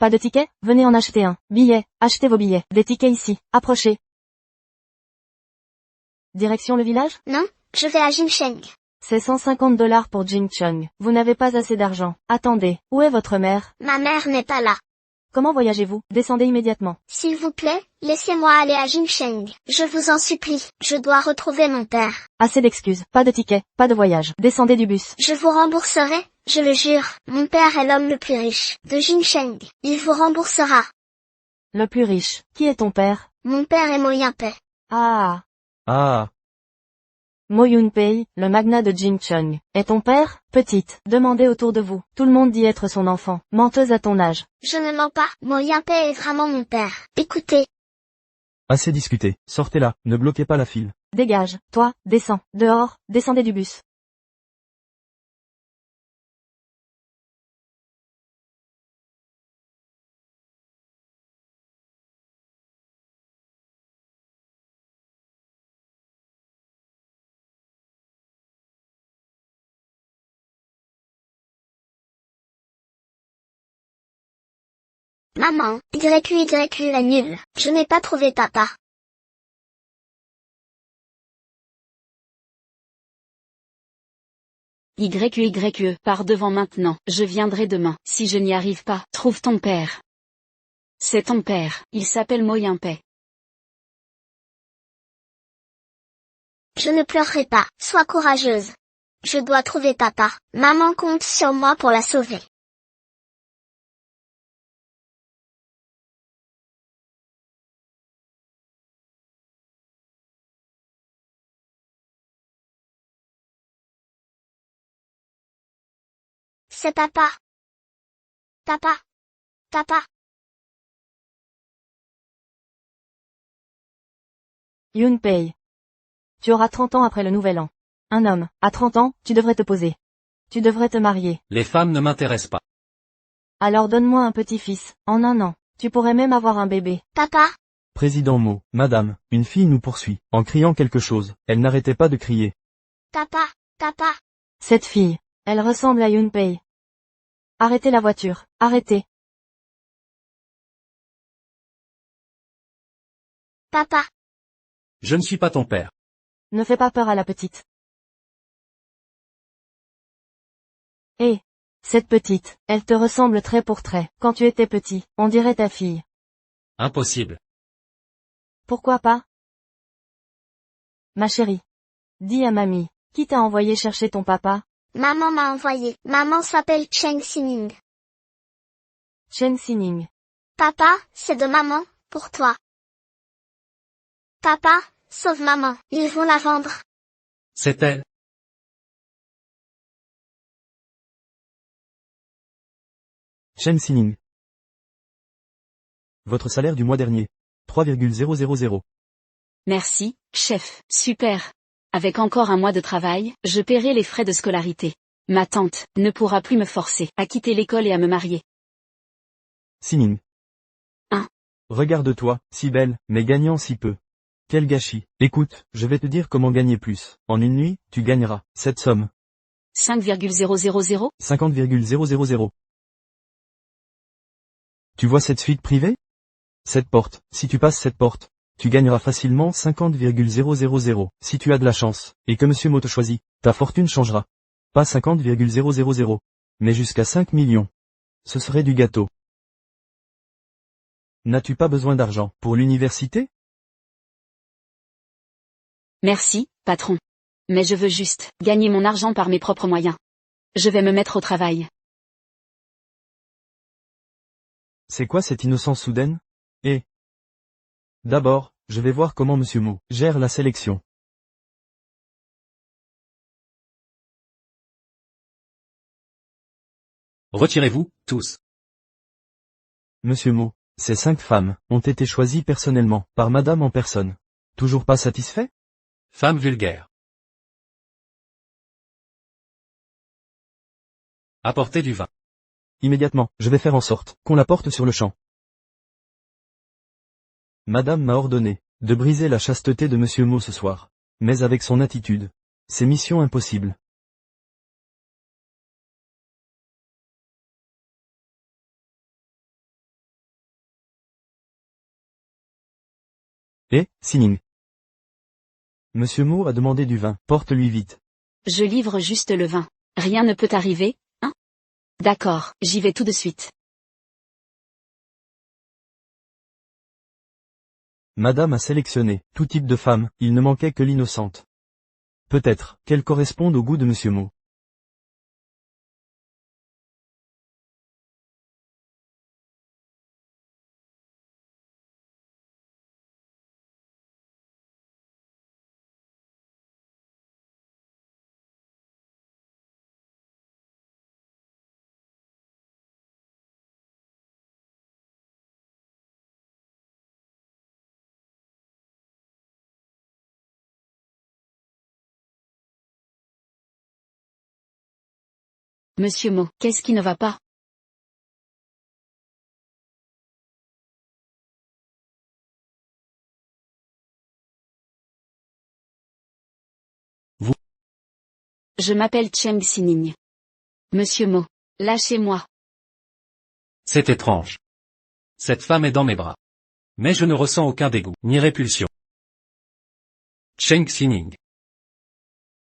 Pas de ticket? Venez en acheter un. Billets, achetez vos billets. Des tickets ici. Approchez. Direction le village? Non, je vais à Jincheng. C'est $150 pour Jingcheng. Vous n'avez pas assez d'argent. Attendez, où est votre mère? Ma mère n'est pas là. Comment voyagez-vous? Descendez immédiatement. S'il vous plaît, laissez-moi aller à Jincheng. Je vous en supplie, je dois retrouver mon père. Assez d'excuses. Pas de ticket, pas de voyage. Descendez du bus. Je vous rembourserai, je le jure. Mon père est l'homme le plus riche de Jincheng. Il vous remboursera. Le plus riche. Qui est ton père? Mon père est Mo Yunpei. Ah. Ah. Mo Yunpei, le magnat de Jingcheng. Est ton père? Petite. Demandez autour de vous. Tout le monde dit être son enfant. Menteuse à ton âge. Je ne mens pas. Mo Yunpei est vraiment mon père. Écoutez. Assez discuté. Sortez là, ne bloquez pas la file. Dégage. Toi, descends. Dehors, descendez du bus. Maman, YQYQ est nul. Je n'ai pas trouvé papa. YQYE, pars devant maintenant, je viendrai demain. Si je n'y arrive pas, trouve ton père. C'est ton père, il s'appelle Mo Yunpei. Je ne pleurerai pas, sois courageuse. Je dois trouver papa. Maman compte sur moi pour la sauver. C'est papa. Papa. Papa. Yunpei. Tu auras 30 ans après le nouvel an. Un homme, à 30 ans, tu devrais te poser. Tu devrais te marier. Les femmes ne m'intéressent pas. Alors donne-moi un petit-fils, en un an. Tu pourrais même avoir un bébé. Papa. Président Mo, madame, une fille nous poursuit, en criant quelque chose. Elle n'arrêtait pas de crier. Papa. Papa. Cette fille, elle ressemble à Yunpei. Arrêtez la voiture, arrêtez. Papa. Je ne suis pas ton père. Ne fais pas peur à la petite. Hé, cette petite, elle te ressemble trait pour trait. Quand tu étais petit, on dirait ta fille. Impossible. Pourquoi pas? Ma chérie. Dis à mamie, qui t'a envoyé chercher ton papa? Maman m'a envoyé. Maman s'appelle Cheng Sining. Chen Sining. Papa, c'est de maman, pour toi. Papa, sauve maman, ils vont la vendre. C'est elle. Chen Sining. Votre salaire du mois dernier. 3,000. Merci, chef, super. Avec encore un mois de travail, je paierai les frais de scolarité. Ma tante ne pourra plus me forcer à quitter l'école et à me marier. Sining. Hein. Regarde-toi, si belle, mais gagnant si peu. Quel gâchis. Écoute, je vais te dire comment gagner plus. En une nuit, tu gagneras cette somme. 5,000. 50,000. Tu vois cette suite privée? Cette porte, si tu passes cette porte, tu gagneras facilement 50,000. Si tu as de la chance, et que Monsieur Mo te choisit, ta fortune changera. Pas 50,000, mais jusqu'à 5 millions. Ce serait du gâteau. N'as-tu pas besoin d'argent pour l'université? Merci, patron. Mais je veux juste gagner mon argent par mes propres moyens. Je vais me mettre au travail. C'est quoi cette innocence soudaine? Et d'abord, je vais voir comment Monsieur Mo gère la sélection. Retirez-vous, tous. Monsieur Mo, ces 5 femmes ont été choisies personnellement, par madame en personne. Toujours pas satisfait? Femme vulgaire. Apportez du vin. Immédiatement, je vais faire en sorte qu'on la porte sur le champ. Madame m'a ordonné de briser la chasteté de Monsieur Mo ce soir. Mais avec son attitude, c'est mission impossible. Sining. Monsieur Mo a demandé du vin, porte-lui vite. Je livre juste le vin. Rien ne peut arriver, hein? D'accord, j'y vais tout de suite. Madame a sélectionné tout type de femme, il ne manquait que l'innocente. Peut-être qu'elle corresponde au goût de Monsieur Mo. Monsieur Mo, qu'est-ce qui ne va pas? Vous. Je m'appelle Cheng Sining. Monsieur Mo, lâchez-moi. C'est étrange. Cette femme est dans mes bras. Mais je ne ressens aucun dégoût, ni répulsion. Cheng Sining.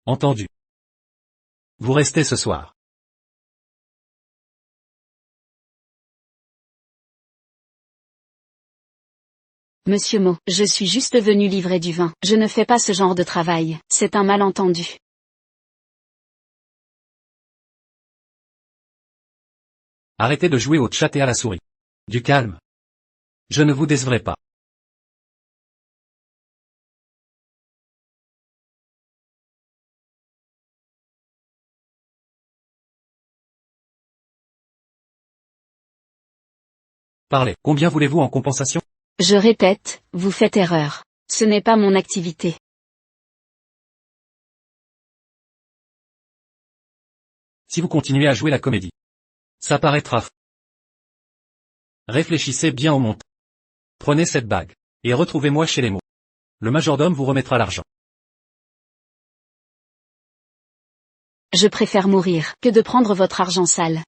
Entendu. Vous restez ce soir. Monsieur Mo, je suis juste venu livrer du vin. Je ne fais pas ce genre de travail, c'est un malentendu. Arrêtez de jouer au chat et à la souris. Du calme. Je ne vous décevrai pas. Parlez. Combien voulez-vous en compensation? Je répète, vous faites erreur. Ce n'est pas mon activité. Si vous continuez à jouer la comédie, ça paraîtra fou. Réfléchissez bien au montant. Prenez cette bague, et retrouvez-moi chez les mots. Le majordome vous remettra l'argent. Je préfère mourir que de prendre votre argent sale.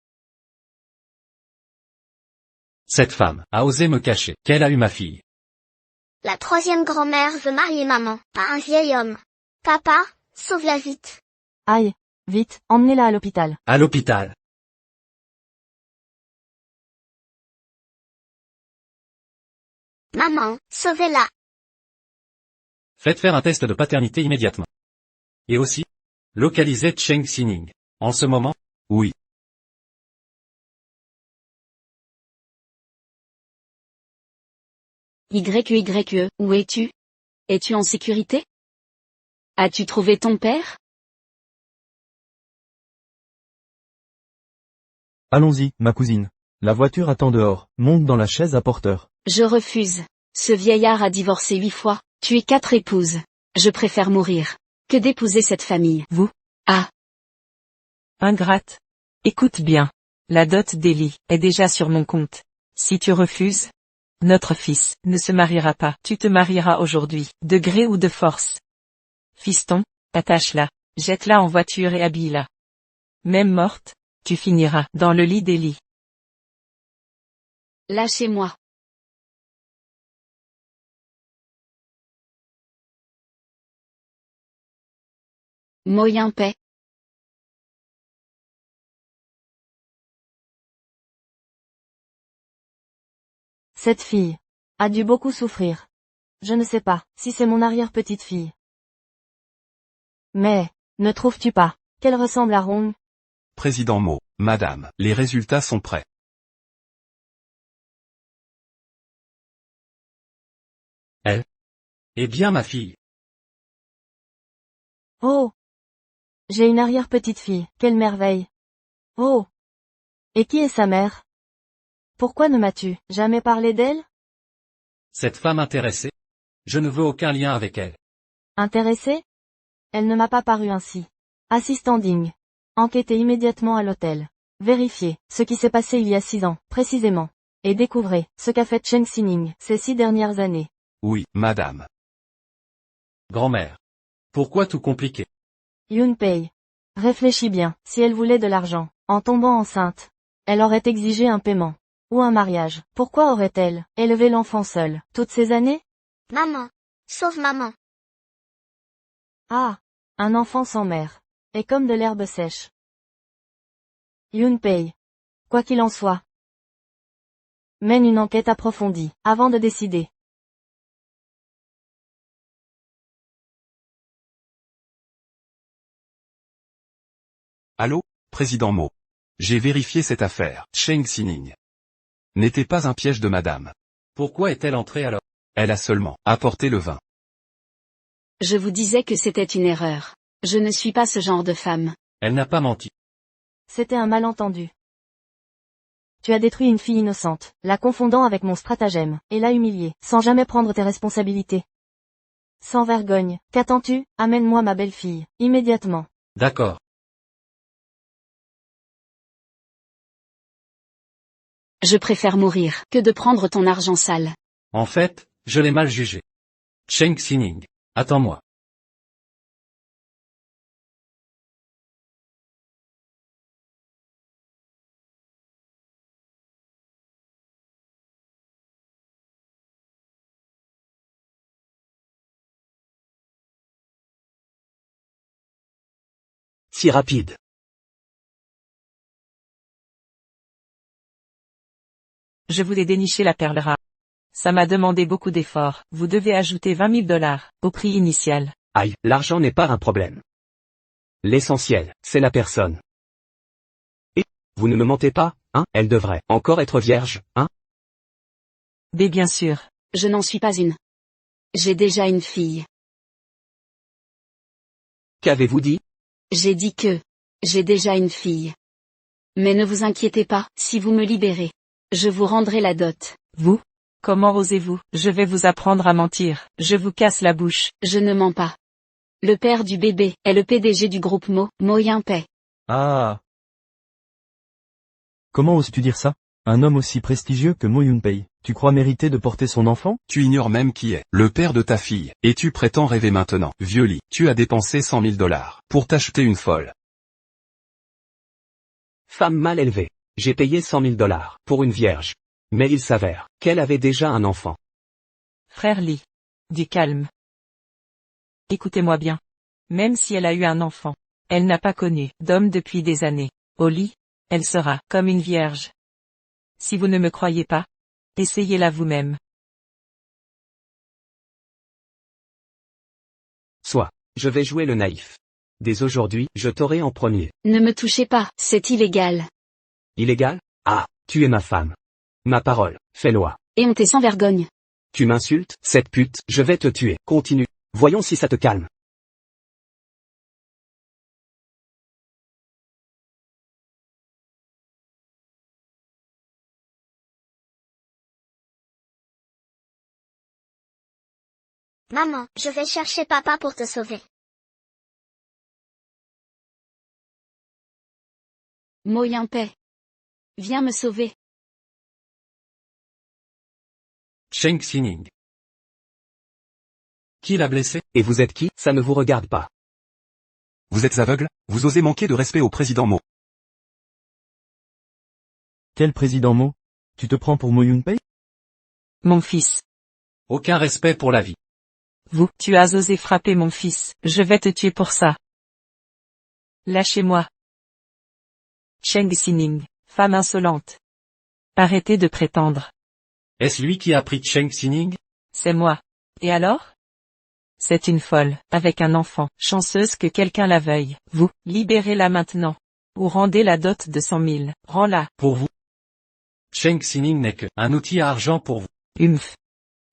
Cette femme a osé me cacher qu'elle a eu ma fille. La troisième grand-mère veut marier maman, pas un vieil homme. Papa, sauve-la vite. Aïe. Vite, emmenez-la à l'hôpital. À l'hôpital. Maman, sauvez-la. Faites faire un test de paternité immédiatement. Et aussi, localisez Cheng Sining. En ce moment, oui. YYE, où es-tu? Es-tu en sécurité? As-tu trouvé ton père? Allons-y, ma cousine. La voiture attend dehors, monte dans la chaise à porteur. Je refuse. Ce vieillard a divorcé 8 fois, tué 4 épouses. Je préfère mourir que d'épouser cette famille. Vous? Ah. Ingrate. Écoute bien. La dot d'Ellie est déjà sur mon compte. Si tu refuses, notre fils ne se mariera pas. Tu te marieras aujourd'hui, de gré ou de force. Fiston, attache-la, jette-la en voiture et habille-la. Même morte, tu finiras dans le lit d'Ellie. Lâchez-moi. Moyen paix. Cette fille a dû beaucoup souffrir. Je ne sais pas si c'est mon arrière-petite-fille. Mais, ne trouves-tu pas qu'elle ressemble à Rong? Président Mo, Madame, les résultats sont prêts. Elle est bien ma fille. Oh! J'ai une arrière-petite-fille, quelle merveille! Oh! Et qui est sa mère? Pourquoi ne m'as-tu jamais parlé d'elle? Cette femme intéressée? Je ne veux aucun lien avec elle. Intéressée? Elle ne m'a pas paru ainsi. Assistant Ding. Enquêtez immédiatement à l'hôtel. Vérifiez ce qui s'est passé il y a 6 ans, précisément. Et découvrez ce qu'a fait Cheng Sining ces 6 dernières années. Oui, Madame. Grand-mère. Pourquoi tout compliquer? Yunpei. Réfléchis bien, si elle voulait de l'argent, en tombant enceinte, elle aurait exigé un paiement. Ou un mariage. Pourquoi aurait-elle élevé l'enfant seule, toutes ces années? Maman. Sauve maman. Ah. Un enfant sans mère. Est comme de l'herbe sèche. Yunpei. Quoi qu'il en soit. Mène une enquête approfondie, avant de décider. Allô, président Mo. J'ai vérifié cette affaire. Cheng Xining n'était pas un piège de madame. Pourquoi est-elle entrée alors? Elle a seulement apporté le vin. Je vous disais que c'était une erreur. Je ne suis pas ce genre de femme. Elle n'a pas menti. C'était un malentendu. Tu as détruit une fille innocente, la confondant avec mon stratagème, et l'a humiliée, sans jamais prendre tes responsabilités. Sans vergogne, qu'attends-tu? Amène-moi ma belle-fille, immédiatement. D'accord. Je préfère mourir que de prendre ton argent sale. En fait, je l'ai mal jugé. Cheng Xining. Attends-moi. Si rapide. Je voulais dénicher la perle rare. Ça m'a demandé beaucoup d'efforts. Vous devez ajouter 20 000 $ au prix initial. Aïe, l'argent n'est pas un problème. L'essentiel, c'est la personne. Et, vous ne me mentez pas, hein? Elle devrait encore être vierge, hein? Mais bien sûr. Je n'en suis pas une. J'ai déjà une fille. Qu'avez-vous dit? J'ai dit que j'ai déjà une fille. Mais ne vous inquiétez pas, si vous me libérez, je vous rendrai la dot. Vous? Comment osez-vous? Je vais vous apprendre à mentir. Je vous casse la bouche. Je ne mens pas. Le père du bébé est le PDG du groupe Mo Yinpei. Ah. Comment oses-tu dire ça? Un homme aussi prestigieux que Mo Yunpei, tu crois mériter de porter son enfant? Tu ignores même qui est le père de ta fille, et tu prétends rêver maintenant. Vieux lit, tu as dépensé 100 000 $ pour t'acheter une folle. Femme mal élevée. J'ai payé 100 000 $ pour une vierge. Mais il s'avère qu'elle avait déjà un enfant. Frère Lee. Du calme. Écoutez-moi bien. Même si elle a eu un enfant, elle n'a pas connu d'homme depuis des années. Au lit, elle sera comme une vierge. Si vous ne me croyez pas, essayez-la vous-même. Soit. Je vais jouer le naïf. Dès aujourd'hui, je t'aurai en premier. Ne me touchez pas, c'est illégal. Illégal? Ah, tu es ma femme. Ma parole, fais-loi. Et on t'est sans vergogne. Tu m'insultes, cette pute, je vais te tuer. Continue. Voyons si ça te calme. Maman, je vais chercher papa pour te sauver. Mo Yinpei. Viens me sauver. Cheng Xining. Qui l'a blessé? Et vous êtes qui? Ça ne vous regarde pas. Vous êtes aveugle? Vous osez manquer de respect au président Mo. Quel président Mo? Tu te prends pour Mo Yunpei? Mon fils. Aucun respect pour la vie. Vous, tu as osé frapper mon fils. Je vais te tuer pour ça. Lâchez-moi. Cheng Xining, femme insolente. Arrêtez de prétendre. Est-ce lui qui a pris Cheng Xining? C'est moi. Et alors? C'est une folle, avec un enfant, chanceuse que quelqu'un la veuille. Vous, libérez-la maintenant. Ou rendez la dot de 100 000. Rends-la. Pour vous. Cheng Xining n'est que un outil à argent pour vous. Humph.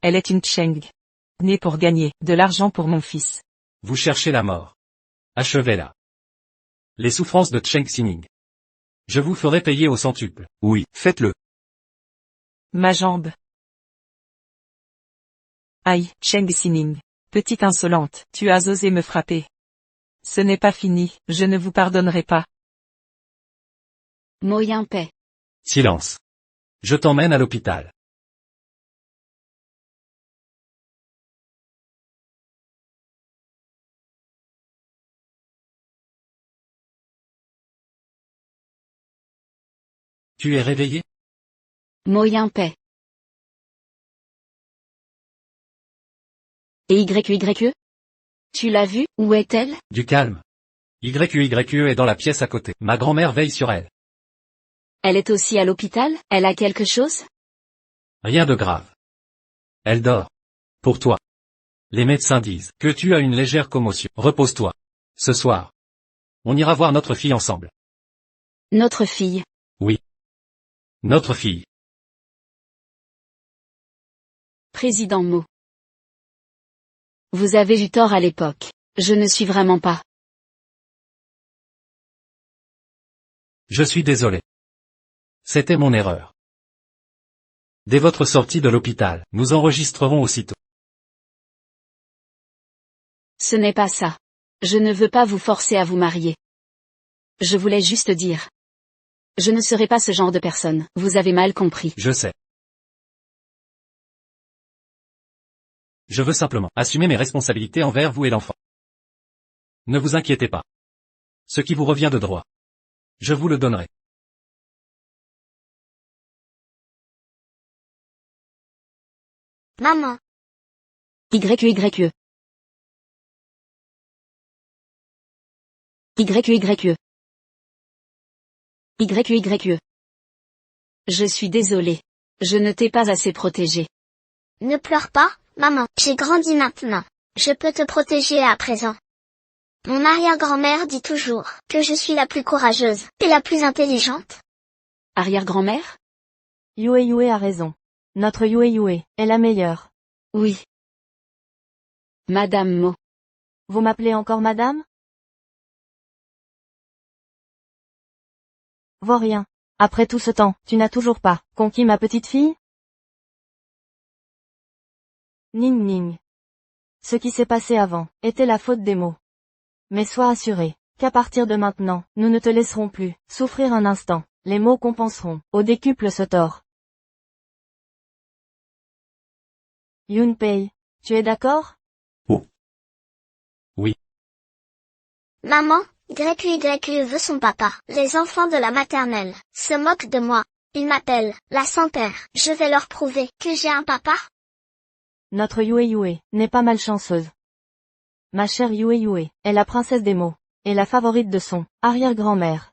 Elle est une Cheng. Née pour gagner de l'argent pour mon fils. Vous cherchez la mort. Achevez-la. Les souffrances de Cheng Xining. Je vous ferai payer au centuple. Oui, faites-le. Ma jambe. Aïe, Cheng Xining. Petite insolente, tu as osé me frapper. Ce n'est pas fini, je ne vous pardonnerai pas. Mo Yinpei. Silence. Je t'emmène à l'hôpital. Tu es réveillé? Mo Yinpei. Et YYE? Tu l'as vue, où est-elle? Du calme. YYE est dans la pièce à côté. Ma grand-mère veille sur elle. Elle est aussi à l'hôpital? Elle a quelque chose? Rien de grave. Elle dort. Pour toi. Les médecins disent que tu as une légère commotion. Repose-toi. Ce soir. On ira voir notre fille ensemble. Notre fille. Oui. Notre fille. Président Mo. Vous avez eu tort à l'époque. Je ne suis vraiment pas. Je suis désolé. C'était mon erreur. Dès votre sortie de l'hôpital, nous enregistrerons aussitôt. Ce n'est pas ça. Je ne veux pas vous forcer à vous marier. Je voulais juste dire. Je ne serai pas ce genre de personne, vous avez mal compris. Je sais. Je veux simplement assumer mes responsabilités envers vous et l'enfant. Ne vous inquiétez pas. Ce qui vous revient de droit. Je vous le donnerai. Maman, YYE. YYE. YYE. Je suis désolée. Je ne t'ai pas assez protégé. ne pleure pas, maman. J'ai grandi maintenant. Je peux te protéger à présent. Mon arrière-grand-mère dit toujours que je suis la plus courageuse et la plus intelligente. Arrière-grand-mère? Yue Yue a raison. Notre Yue Yue est la meilleure. Oui. Madame Mo. Vous m'appelez encore madame? Vois rien. Après tout ce temps, tu n'as toujours pas conquis ma petite fille? Ning ning. Ce qui s'est passé avant était la faute des mots. Mais sois assuré qu'à partir de maintenant, nous ne te laisserons plus souffrir un instant. Les mots compenseront au décuple ce tort. Yunpei, tu es d'accord? Oui. Maman, YYE veut son papa. Les enfants de la maternelle se moquent de moi. Ils m'appellent la sans-père. Je vais leur prouver que j'ai un papa. Notre Yue Yue n'est pas malchanceuse. Ma chère Yue Yue est la princesse des mots, et la favorite de son arrière-grand-mère.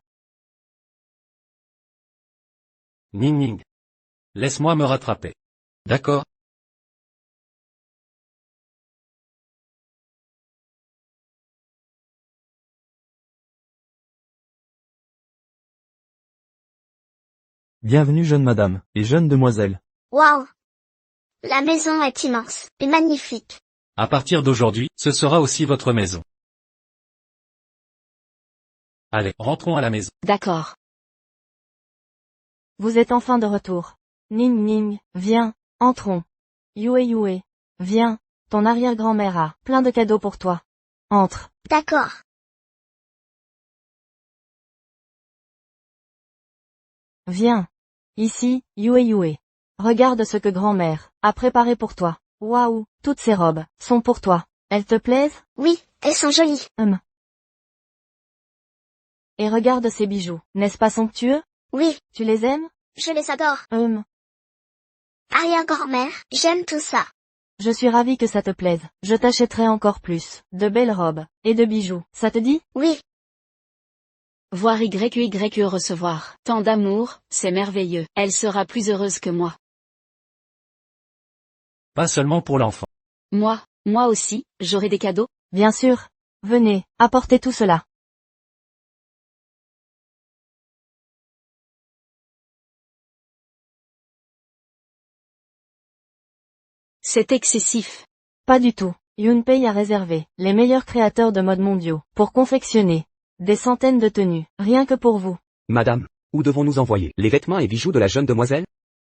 Ning ning. Laisse-moi me rattraper. D'accord? Bienvenue jeune madame, et jeune demoiselle. Waouh! La maison est immense et magnifique. À partir d'aujourd'hui, ce sera aussi votre maison. Allez, rentrons à la maison. D'accord. Vous êtes enfin de retour. Ning ning, viens, entrons. Yue Yue, viens, ton arrière-grand-mère a plein de cadeaux pour toi. Entre. D'accord. Viens. Ici, Yue Yue. Regarde ce que grand-mère a préparé pour toi. Waouh, toutes ces robes sont pour toi. Elles te plaisent? Oui, elles sont jolies. Et regarde ces bijoux, n'est-ce pas somptueux? Oui, Tu les aimes? je les adore. Arrière-grand-mère, j'aime tout ça. Je suis ravie que ça te plaise. Je t'achèterai encore plus, de belles robes, et de bijoux, ça te dit? Oui, Voir YYE recevoir tant d'amour, c'est merveilleux. Elle sera plus heureuse que moi. Pas seulement pour l'enfant. Moi aussi, j'aurai des cadeaux? Bien sûr. Venez, apportez tout cela. C'est excessif. Pas du tout. Yunpei a réservé les meilleurs créateurs de mode mondiaux pour confectionner des centaines de tenues, rien que pour vous. Madame, où devons-nous envoyer les vêtements et bijoux de la jeune demoiselle?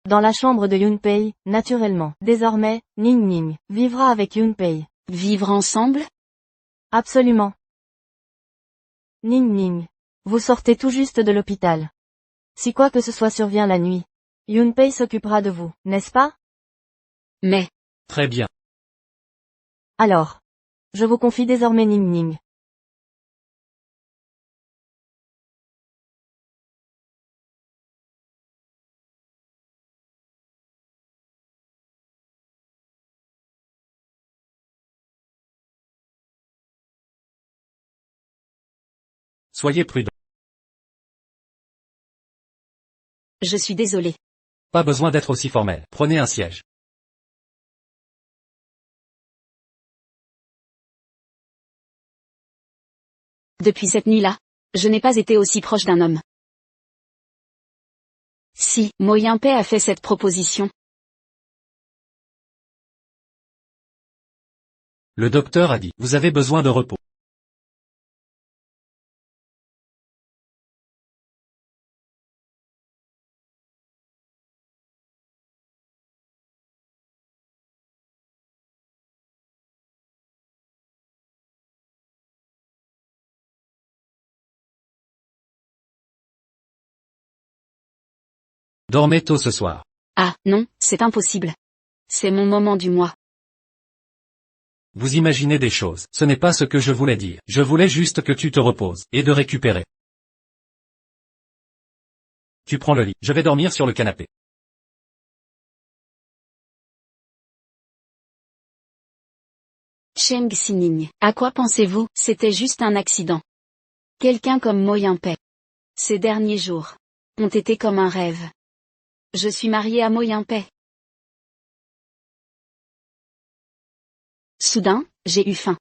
Dans la chambre de Yunpei, naturellement. Désormais, Ning Ning vivra avec Yunpei. Vivre ensemble? Absolument. Ning Ning. Vous sortez tout juste de l'hôpital. Si quoi que ce soit survient la nuit, Yunpei s'occupera de vous, n'est-ce pas? Mais, Très bien. Alors. Je vous confie désormais Ning Ning. Soyez prudent. Je suis désolé. Pas besoin d'être aussi formel. Prenez un siège. Depuis cette nuit-là, je n'ai pas été aussi proche d'un homme. Si, Mo Yinpei a fait cette proposition. Le docteur a dit, vous avez besoin de repos. Dormez tôt ce soir. Ah, non, c'est impossible. C'est mon moment du mois. Vous imaginez des choses, ce n'est pas ce que je voulais dire. Je voulais juste que tu te reposes, et de récupérer. Tu prends le lit, je vais dormir sur le canapé. Cheng Xining, à quoi pensez-vous? C'était juste un accident. Quelqu'un comme Mo Yinpei. Ces derniers jours ont été comme un rêve. Je suis mariée à Mo Yinpei. Soudain, j'ai eu faim.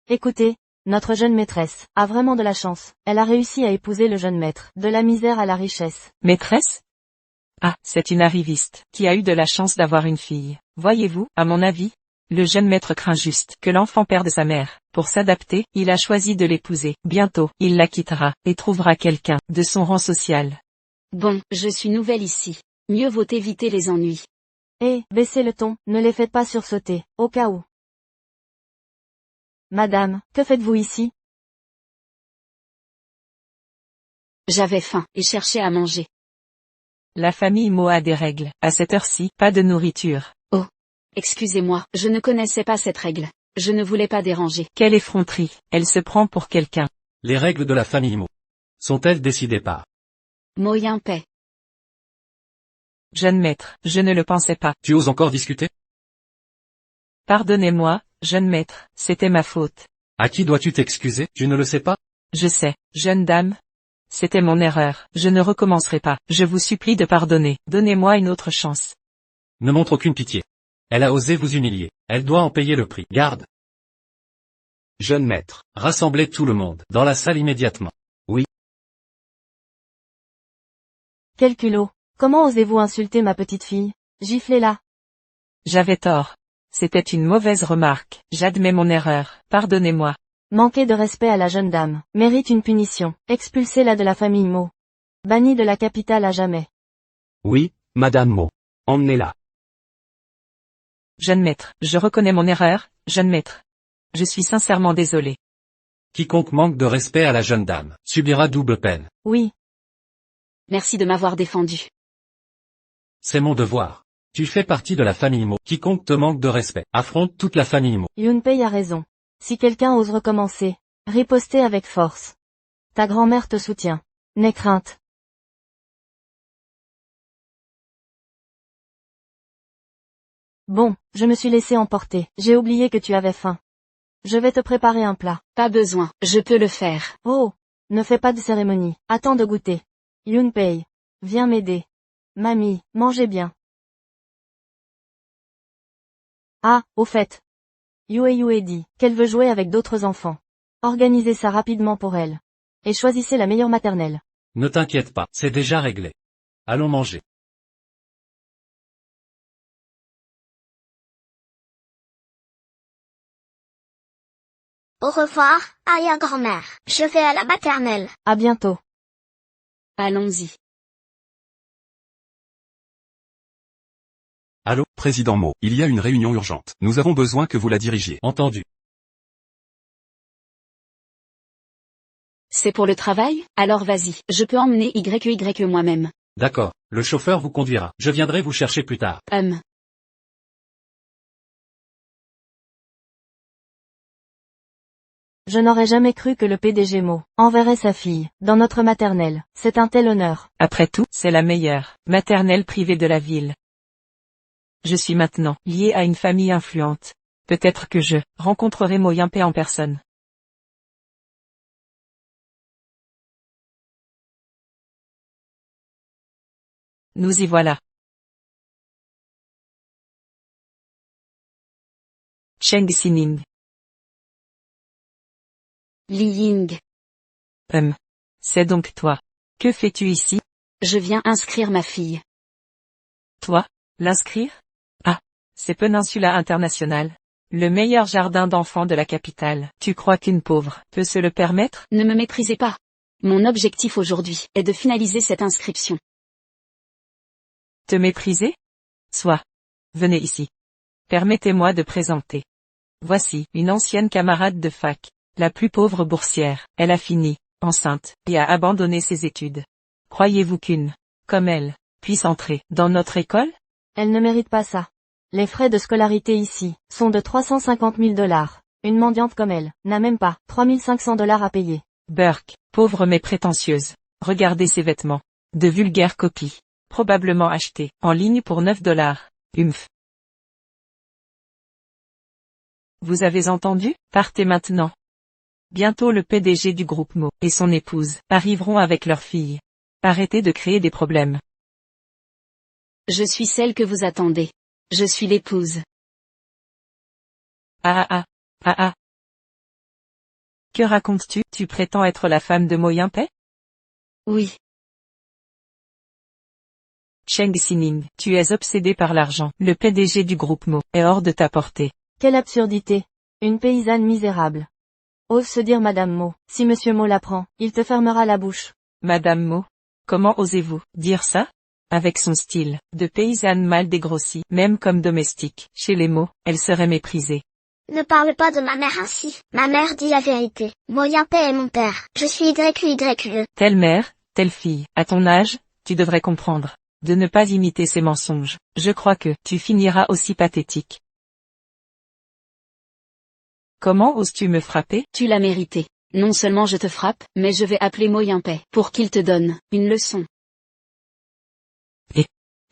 Écoutez, notre jeune maîtresse a vraiment de la chance. Elle a réussi à épouser le jeune maître, de la misère à la richesse. Maîtresse? Ah, c'est une arriviste, qui a eu de la chance d'avoir une fille. Voyez-vous, à mon avis, le jeune maître craint juste que l'enfant perde sa mère. Pour s'adapter, il a choisi de l'épouser. Bientôt, il la quittera, et trouvera quelqu'un de son rang social. Bon, je suis nouvelle ici. Mieux vaut éviter les ennuis. Baissez le ton, ne les faites pas sursauter, au cas où. Madame, que faites-vous ici? J'avais faim, et cherchais à manger. La famille Mo a des règles. À cette heure-ci, pas de nourriture. Oh. Excusez-moi, je ne connaissais pas cette règle. Je ne voulais pas déranger. Quelle effronterie. Elle se prend pour quelqu'un. Les règles de la famille Mo sont-elles décidées par Mo Yinpei. Jeune maître, je ne le pensais pas. Tu oses encore discuter? Pardonnez-moi, jeune maître, c'était ma faute. À qui dois-tu t'excuser? Tu ne le sais pas? Je sais, jeune dame. C'était mon erreur, je ne recommencerai pas. Je vous supplie de pardonner, donnez-moi une autre chance. Ne montre aucune pitié. Elle a osé vous humilier. Elle doit en payer le prix. Garde. Jeune maître. Rassemblez tout le monde, dans la salle immédiatement. Quel culot. Comment osez-vous insulter ma petite fille? Giflez-la. J'avais tort. C'était une mauvaise remarque. J'admets mon erreur. Pardonnez-moi. Manquer de respect à la jeune dame mérite une punition. Expulsez-la de la famille Mo. Bannie de la capitale à jamais. Oui, Madame Mo. Emmenez-la. Jeune maître, je reconnais mon erreur, jeune maître. Je suis sincèrement désolé. Quiconque manque de respect à la jeune dame subira double peine. Oui. Merci de m'avoir défendu. C'est mon devoir. Tu fais partie de la famille Mo. Quiconque te manque de respect affronte toute la famille Mo. Yunpei a raison. Si quelqu'un ose recommencer, riposter avec force. Ta grand-mère te soutient. N'aie crainte. Bon, je me suis laissé emporter. J'ai oublié que tu avais faim. Je vais te préparer un plat. Pas besoin, je peux le faire. Oh, ne fais pas de cérémonie. Attends de goûter. Yunpei, viens m'aider. Mamie, mangez bien. Ah, au fait. Yue dit qu'elle veut jouer avec d'autres enfants. Organisez ça rapidement pour elle. Et choisissez la meilleure maternelle. Ne t'inquiète pas, c'est déjà réglé. Allons manger. Au revoir, arrière-grand-mère. Je vais à la maternelle. À bientôt. Allons-y. Allô, Président Mo, il y a une réunion urgente. Nous avons besoin que vous la dirigiez. Entendu. C'est pour le travail? Alors vas-y, je peux emmener YY moi-même. D'accord, le chauffeur vous conduira. Je viendrai vous chercher plus tard. Je n'aurais jamais cru que le PDG Mo enverrait sa fille dans notre maternelle. C'est un tel honneur. Après tout, c'est la meilleure maternelle privée de la ville. Je suis maintenant lié à une famille influente. Peut-être que je rencontrerai Mo Yimpe en personne. Nous y voilà. Cheng Xining. Li Ying. C'est donc toi. Que fais-tu ici? Je viens inscrire ma fille. Toi? L'inscrire? Ah, c'est Peninsula International. Le meilleur jardin d'enfants de la capitale. Tu crois qu'une pauvre peut se le permettre? Ne me méprisez pas. Mon objectif aujourd'hui est de finaliser cette inscription. Te mépriser? Soit. Venez ici. Permettez-moi de présenter. Voici une ancienne camarade de fac. La plus pauvre boursière. Elle a fini, enceinte, et a abandonné ses études. Croyez-vous qu'une, comme elle, puisse entrer dans notre école? Elle ne mérite pas ça. Les frais de scolarité ici sont de 350 000 $. Une mendiante comme elle n'a même pas 3 500 $ à payer. Burke, pauvre mais prétentieuse. Regardez ses vêtements. De vulgaires copies. Probablement achetés en ligne pour 9 $. Humph. Vous avez entendu? Partez maintenant. Bientôt le PDG du groupe Mo et son épouse arriveront avec leur fille. Arrêtez de créer des problèmes. Je suis celle que vous attendez. Je suis l'épouse. Ah. Que racontes-tu? Tu prétends être la femme de Mo Yimpe? Oui. Cheng Xining, tu es obsédé par l'argent. Le PDG du groupe Mo est hors de ta portée. Quelle absurdité. Une paysanne misérable. Ose se dire Madame Mo. Si Monsieur Mo l'apprend, il te fermera la bouche. Madame Mo? Comment osez-vous dire ça? Avec son style de paysanne mal dégrossie, même comme domestique, chez les Mo, elle serait méprisée. Ne parle pas de ma mère ainsi. Ma mère dit la vérité. Mo Yimpe est mon père. Je suis YQYE. Telle mère, telle fille. À ton âge, tu devrais comprendre. De ne pas imiter ces mensonges. Je crois que tu finiras aussi pathétique. Comment oses-tu me frapper? Tu l'as mérité. Non seulement je te frappe, mais je vais appeler Mo Yimpe pour qu'il te donne une leçon.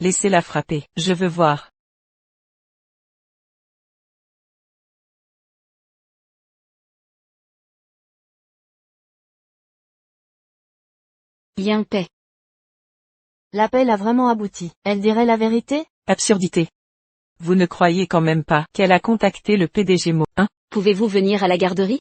Laissez-la frapper. Je veux voir. Yimpe. L'appel a vraiment abouti. Elle dirait la vérité? Absurdité. Vous ne croyez quand même pas qu'elle a contacté le PDG Mo, hein? Pouvez-vous venir à la garderie?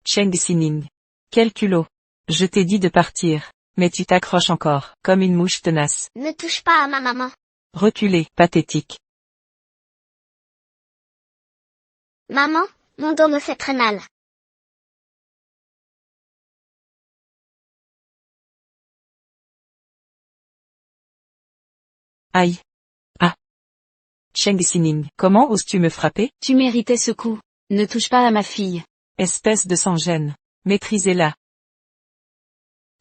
Cheng Xining. Quel culot. Je t'ai dit de partir, mais tu t'accroches encore, comme une mouche tenace. Ne touche pas à ma maman. Reculez, pathétique. Maman, mon dos me fait très mal. Aïe. Ah. Cheng Xining, comment oses-tu me frapper? Tu méritais ce coup. Ne touche pas à ma fille. Espèce de sans-gêne. Méprisez-la.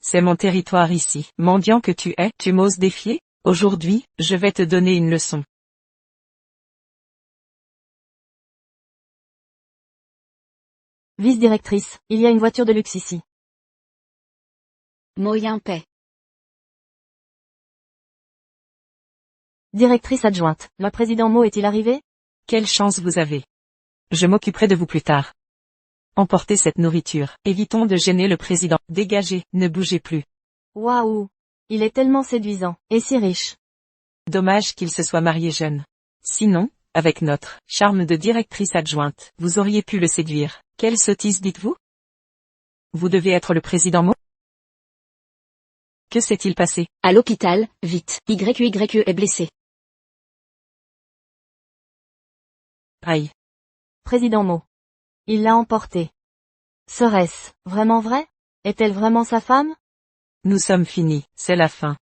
C'est mon territoire ici. Mendiant que tu es, tu m'oses défier? Aujourd'hui, je vais te donner une leçon. Vice-directrice, il y a une voiture de luxe ici. Mo Yimpe. Directrice adjointe, le président Mo est-il arrivé? Quelle chance vous avez. Je m'occuperai de vous plus tard. Emportez cette nourriture. Évitons de gêner le président. Dégagez, ne bougez plus. Waouh! Il est tellement séduisant, et si riche. Dommage qu'il se soit marié jeune. Sinon, avec notre charme de directrice adjointe, vous auriez pu le séduire. Quelle sottise dites-vous? Vous devez être le président Mo? Que s'est-il passé? À l'hôpital, vite. YQYE est blessé. Aïe. Président Mo. Il l'a emporté. Serait-ce vraiment vrai? Est-elle vraiment sa femme? Nous sommes finis, c'est la fin.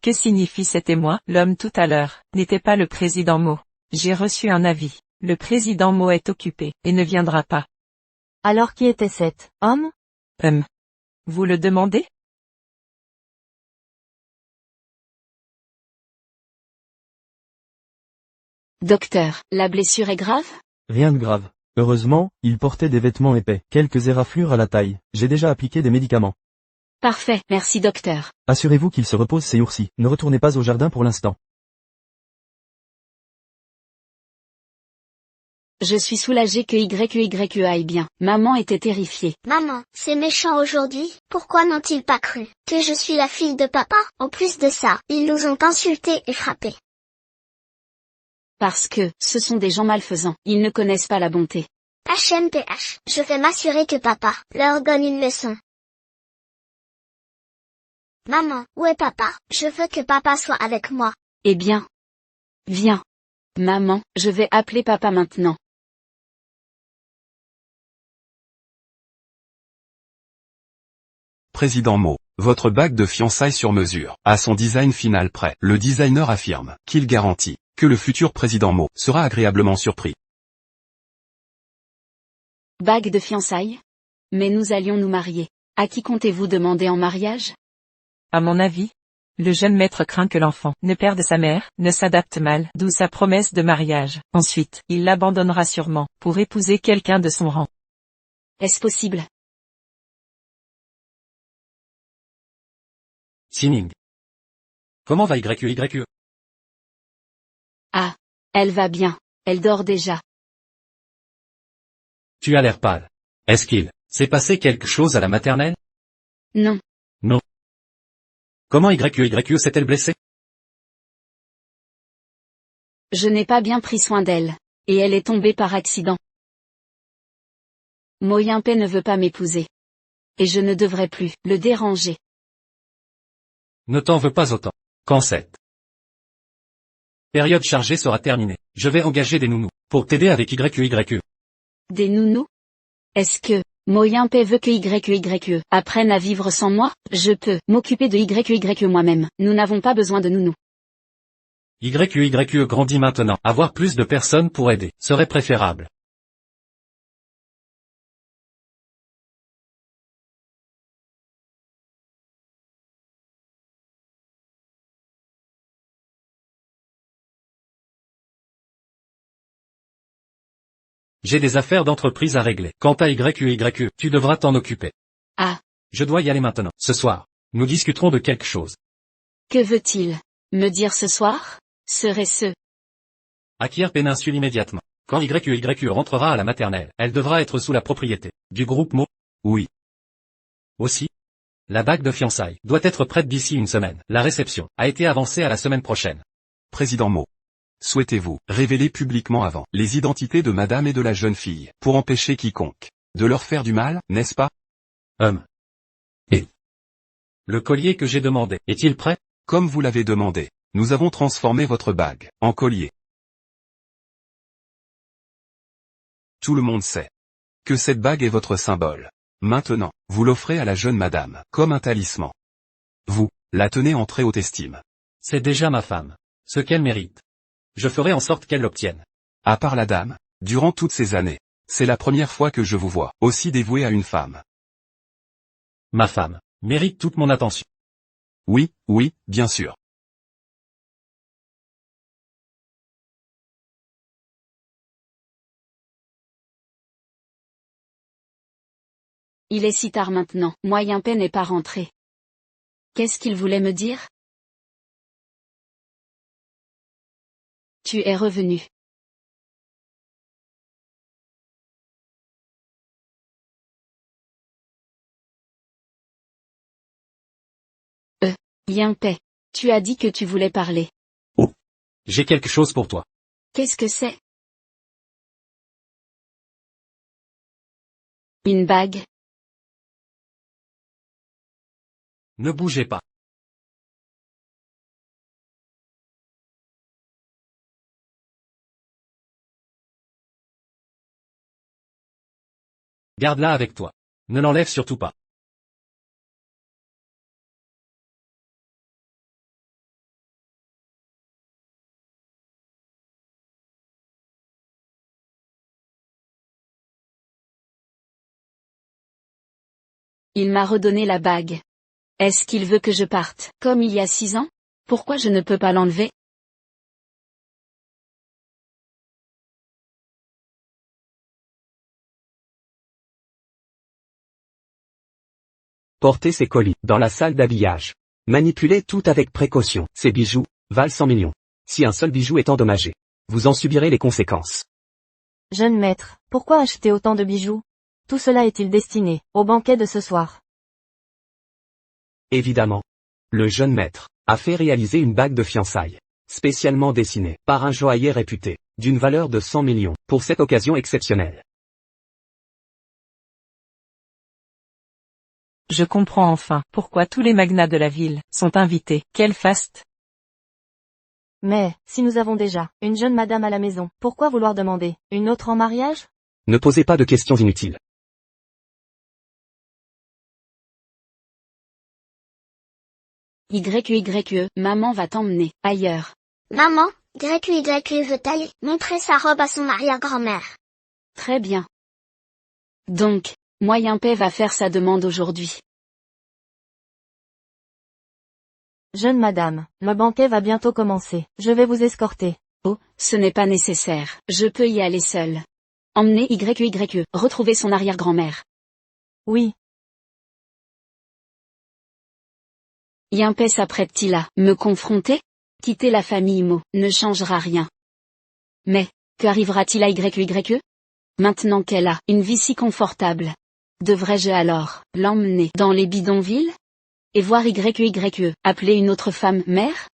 Que signifie cet émoi? L'homme tout à l'heure n'était pas le président Mo. J'ai reçu un avis. Le président Mo est occupé et ne viendra pas. Alors qui était cet homme? Vous le demandez? Docteur, la blessure est grave? Rien de grave. Heureusement, il portait des vêtements épais, quelques éraflures à la taille. J'ai déjà appliqué des médicaments. Parfait, merci docteur. Assurez-vous qu'il se repose ces jours-ci. Ne retournez pas au jardin pour l'instant. Je suis soulagée que YQYE aille bien. Maman était terrifiée. Maman, c'est méchant aujourd'hui, pourquoi n'ont-ils pas cru que je suis la fille de papa? En plus de ça, ils nous ont insultés et frappés. Parce que, ce sont des gens malfaisants. Ils ne connaissent pas la bonté. HMPH, je vais m'assurer que papa leur donne une leçon. Maman, où est papa? Je veux que papa soit avec moi. Eh bien. Viens. Maman, je vais appeler papa maintenant. Président Mo, votre bague de fiançailles sur mesure, a son design final prêt. Le designer affirme qu'il garantit que le futur président Mo sera agréablement surpris. Bague de fiançailles? Mais nous allions nous marier. À qui comptez-vous demander en mariage? À mon avis, le jeune maître craint que l'enfant ne perde sa mère, ne s'adapte mal, d'où sa promesse de mariage. Ensuite, il l'abandonnera sûrement, pour épouser quelqu'un de son rang. Est-ce possible? Sinning. Comment va YQYE? Ah. Elle va bien. Elle dort déjà. Tu as l'air pâle. Est-ce qu'il s'est passé quelque chose à la maternelle? Non. Non. Comment YQYE s'est-elle blessée? Je n'ai pas bien pris soin d'elle. Et elle est tombée par accident. Moyenpé ne veut pas m'épouser. Et je ne devrais plus le déranger. Ne t'en veux pas autant. Quand cette période chargée sera terminée, je vais engager des nounous pour t'aider avec YQYE. Des nounous? Est-ce que Moyenpé veut que YQYE apprenne à vivre sans moi? Je peux m'occuper de YQYE moi-même. Nous n'avons pas besoin de nounous. YQYE grandit maintenant. Avoir plus de personnes pour aider serait préférable. J'ai des affaires d'entreprise à régler. Quant à YQYE, tu devras t'en occuper. Ah. Je dois y aller maintenant. Ce soir, nous discuterons de quelque chose. Que veut-il me dire ce soir? Serait-ce? Acquiert péninsule immédiatement. Quand YQYE rentrera à la maternelle, elle devra être sous la propriété du groupe Mo. Oui. Aussi, la bague de fiançailles doit être prête d'ici une semaine. La réception a été avancée à la semaine prochaine. Président Mo. Souhaitez-vous révéler publiquement avant les identités de madame et de la jeune fille, pour empêcher quiconque de leur faire du mal, n'est-ce pas? Et le collier que j'ai demandé, est-il prêt? Comme vous l'avez demandé, nous avons transformé votre bague en collier. Tout le monde sait que cette bague est votre symbole. Maintenant, vous l'offrez à la jeune madame, comme un talisman. Vous la tenez en très haute estime. C'est déjà ma femme. Ce qu'elle mérite. Je ferai en sorte qu'elle l'obtienne. À part la dame, durant toutes ces années, c'est la première fois que je vous vois aussi dévoué à une femme. Ma femme mérite toute mon attention. Oui, oui, bien sûr. Il est si tard maintenant. Moyenpé n'est pas rentré. Qu'est-ce qu'il voulait me dire? Tu es revenu. Moyenpé. Tu as dit que tu voulais parler. J'ai quelque chose pour toi. Qu'est-ce que c'est? Une bague? Ne bougez pas. Garde-la avec toi. Ne l'enlève surtout pas. Il m'a redonné la bague. Est-ce qu'il veut que je parte, comme il y a 6 ans? Pourquoi je ne peux pas l'enlever? Portez ces colis dans la salle d'habillage. Manipulez tout avec précaution. Ces bijoux valent 100 millions. Si un seul bijou est endommagé, vous en subirez les conséquences. Jeune maître, pourquoi acheter autant de bijoux? Tout cela est-il destiné au banquet de ce soir? Évidemment. Le jeune maître a fait réaliser une bague de fiançailles, spécialement dessinée par un joaillier réputé, d'une valeur de 100 millions, pour cette occasion exceptionnelle. Je comprends enfin pourquoi tous les magnats de la ville sont invités. Quel faste! Mais, si nous avons déjà une jeune madame à la maison, pourquoi vouloir demander une autre en mariage? Ne posez pas de questions inutiles. YQYE, maman va t'emmener ailleurs. Maman, YQYE veut aller montrer sa robe à son arrière-grand-mère. Très bien. Donc, Moyen Paix va faire sa demande aujourd'hui. Jeune madame, le banquet va bientôt commencer. Je vais vous escorter. Oh, ce n'est pas nécessaire, je peux y aller seule. Emmener YQYE, retrouver son arrière-grand-mère. Oui. Yimpé s'apprête-t-il à me confronter? Quitter la famille Mo ne changera rien. Mais, qu'arrivera-t-il à YQYE? Maintenant qu'elle a une vie si confortable, devrais-je alors l'emmener dans les bidonvilles? Et voir YQYE appeler une autre femme mère?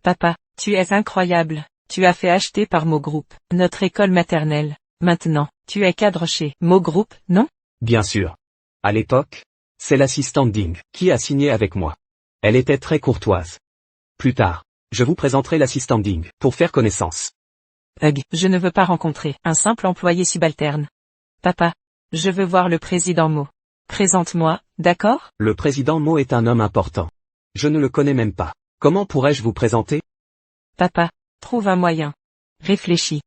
Papa, tu es incroyable. Tu as fait acheter par Mo Group notre école maternelle. Maintenant, tu es cadre chez Mo Group, non? Bien sûr. À l'époque, c'est l'assistante Ding qui a signé avec moi. Elle était très courtoise. Plus tard, je vous présenterai l'assistante Ding pour faire connaissance. Je ne veux pas rencontrer un simple employé subalterne. Papa, je veux voir le président Mo. Présente-moi, d'accord? Le président Mo est un homme important. Je ne le connais même pas. Comment pourrais-je vous présenter? Papa, trouve un moyen. Réfléchis.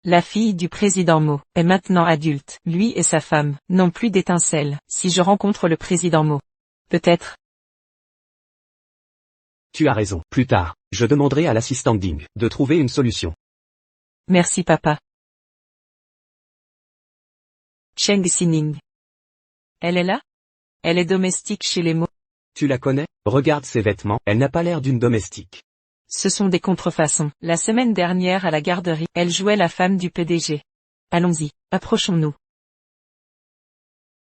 La fille du président Mo est maintenant adulte. Lui et sa femme n'ont plus d'étincelles. Si je rencontre le président Mo, peut-être. Tu as raison. Plus tard, je demanderai à l'assistante Ding de trouver une solution. Merci papa. Cheng Xining. Elle est là? Elle est domestique chez les Mo. Tu la connais? Regarde ses vêtements, elle n'a pas l'air d'une domestique. Ce sont des contrefaçons. La semaine dernière à la garderie, elle jouait la femme du PDG. Allons-y, approchons-nous.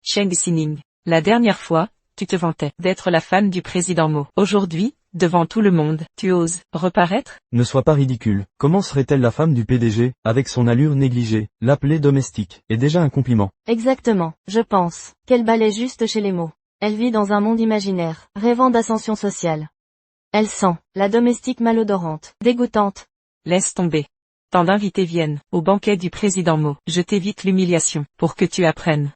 Cheng Xining. La dernière fois, tu te vantais d'être la femme du président Mo. Aujourd'hui, devant tout le monde, tu oses reparaître? Ne sois pas ridicule. Comment serait-elle la femme du PDG, avec son allure négligée? L'appeler domestique est déjà un compliment. Exactement, je pense qu'elle balaie juste chez les mots. Elle vit dans un monde imaginaire, rêvant d'ascension sociale. Elle sent la domestique malodorante, dégoûtante. Laisse tomber. Tant d'invités viennent au banquet du président Mo. Je t'évite l'humiliation, pour que tu apprennes.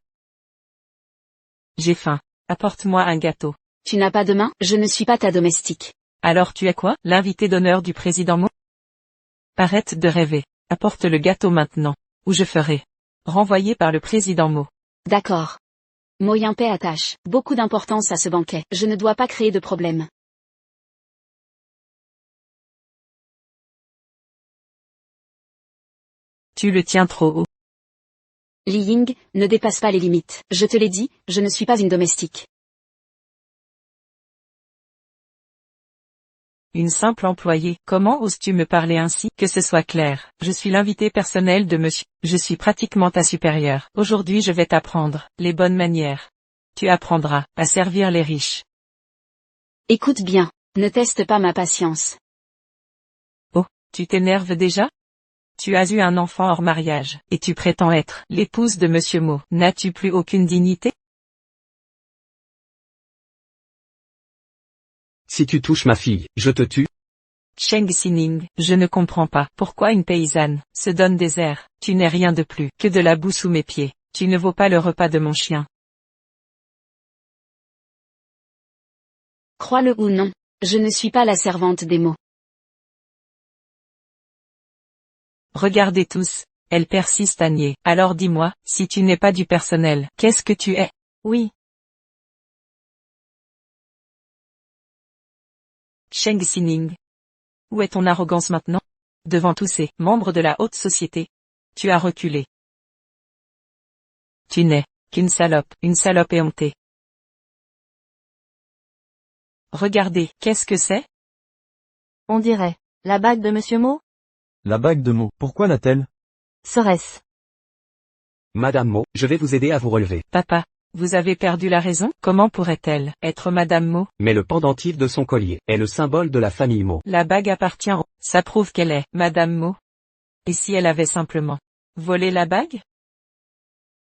J'ai faim. Apporte-moi un gâteau. Tu n'as pas de main? Je ne suis pas ta domestique. Alors tu es quoi? L'invité d'honneur du président Mo? Arrête de rêver. Apporte le gâteau maintenant, ou je ferai renvoyer par le président Mo. D'accord. Moyen Paix attache beaucoup d'importance à ce banquet. Je ne dois pas créer de problème. Tu le tiens trop haut. Li Ying, ne dépasse pas les limites. Je te l'ai dit, je ne suis pas une domestique. Une simple employée. Comment oses-tu me parler ainsi? Que ce soit clair. Je suis l'invité personnel de monsieur. Je suis pratiquement ta supérieure. Aujourd'hui je vais t'apprendre les bonnes manières. Tu apprendras à servir les riches. Écoute bien, ne teste pas ma patience. Oh, tu t'énerves déjà? Tu as eu un enfant hors mariage, et tu prétends être l'épouse de monsieur Mo. N'as-tu plus aucune dignité? Si tu touches ma fille, je te tue. Cheng Xining, je ne comprends pas pourquoi une paysanne se donne des airs. Tu n'es rien de plus que de la boue sous mes pieds. Tu ne vaux pas le repas de mon chien. Crois-le ou non, je ne suis pas la servante des mots. Regardez tous, Elle persiste à nier. Alors dis-moi, si tu n'es pas du personnel, qu'est-ce que tu es? Oui, Cheng Xining. Où est ton arrogance maintenant? Devant tous ces membres de la haute société. Tu as reculé. Tu n'es qu'une salope, une salope éhontée. Regardez, qu'est-ce que c'est? on dirait. La bague de Monsieur Mo? La bague de Mo, pourquoi l'a-t-elle? Serait-ce? Madame Mo, je vais vous aider à vous relever. Papa, vous avez perdu la raison? Comment pourrait-elle être Madame Mo? Mais le pendentif de son collier est le symbole de la famille Mo. La bague appartient au... Ça prouve qu'elle est Madame Mo. Et si elle avait simplement volé la bague?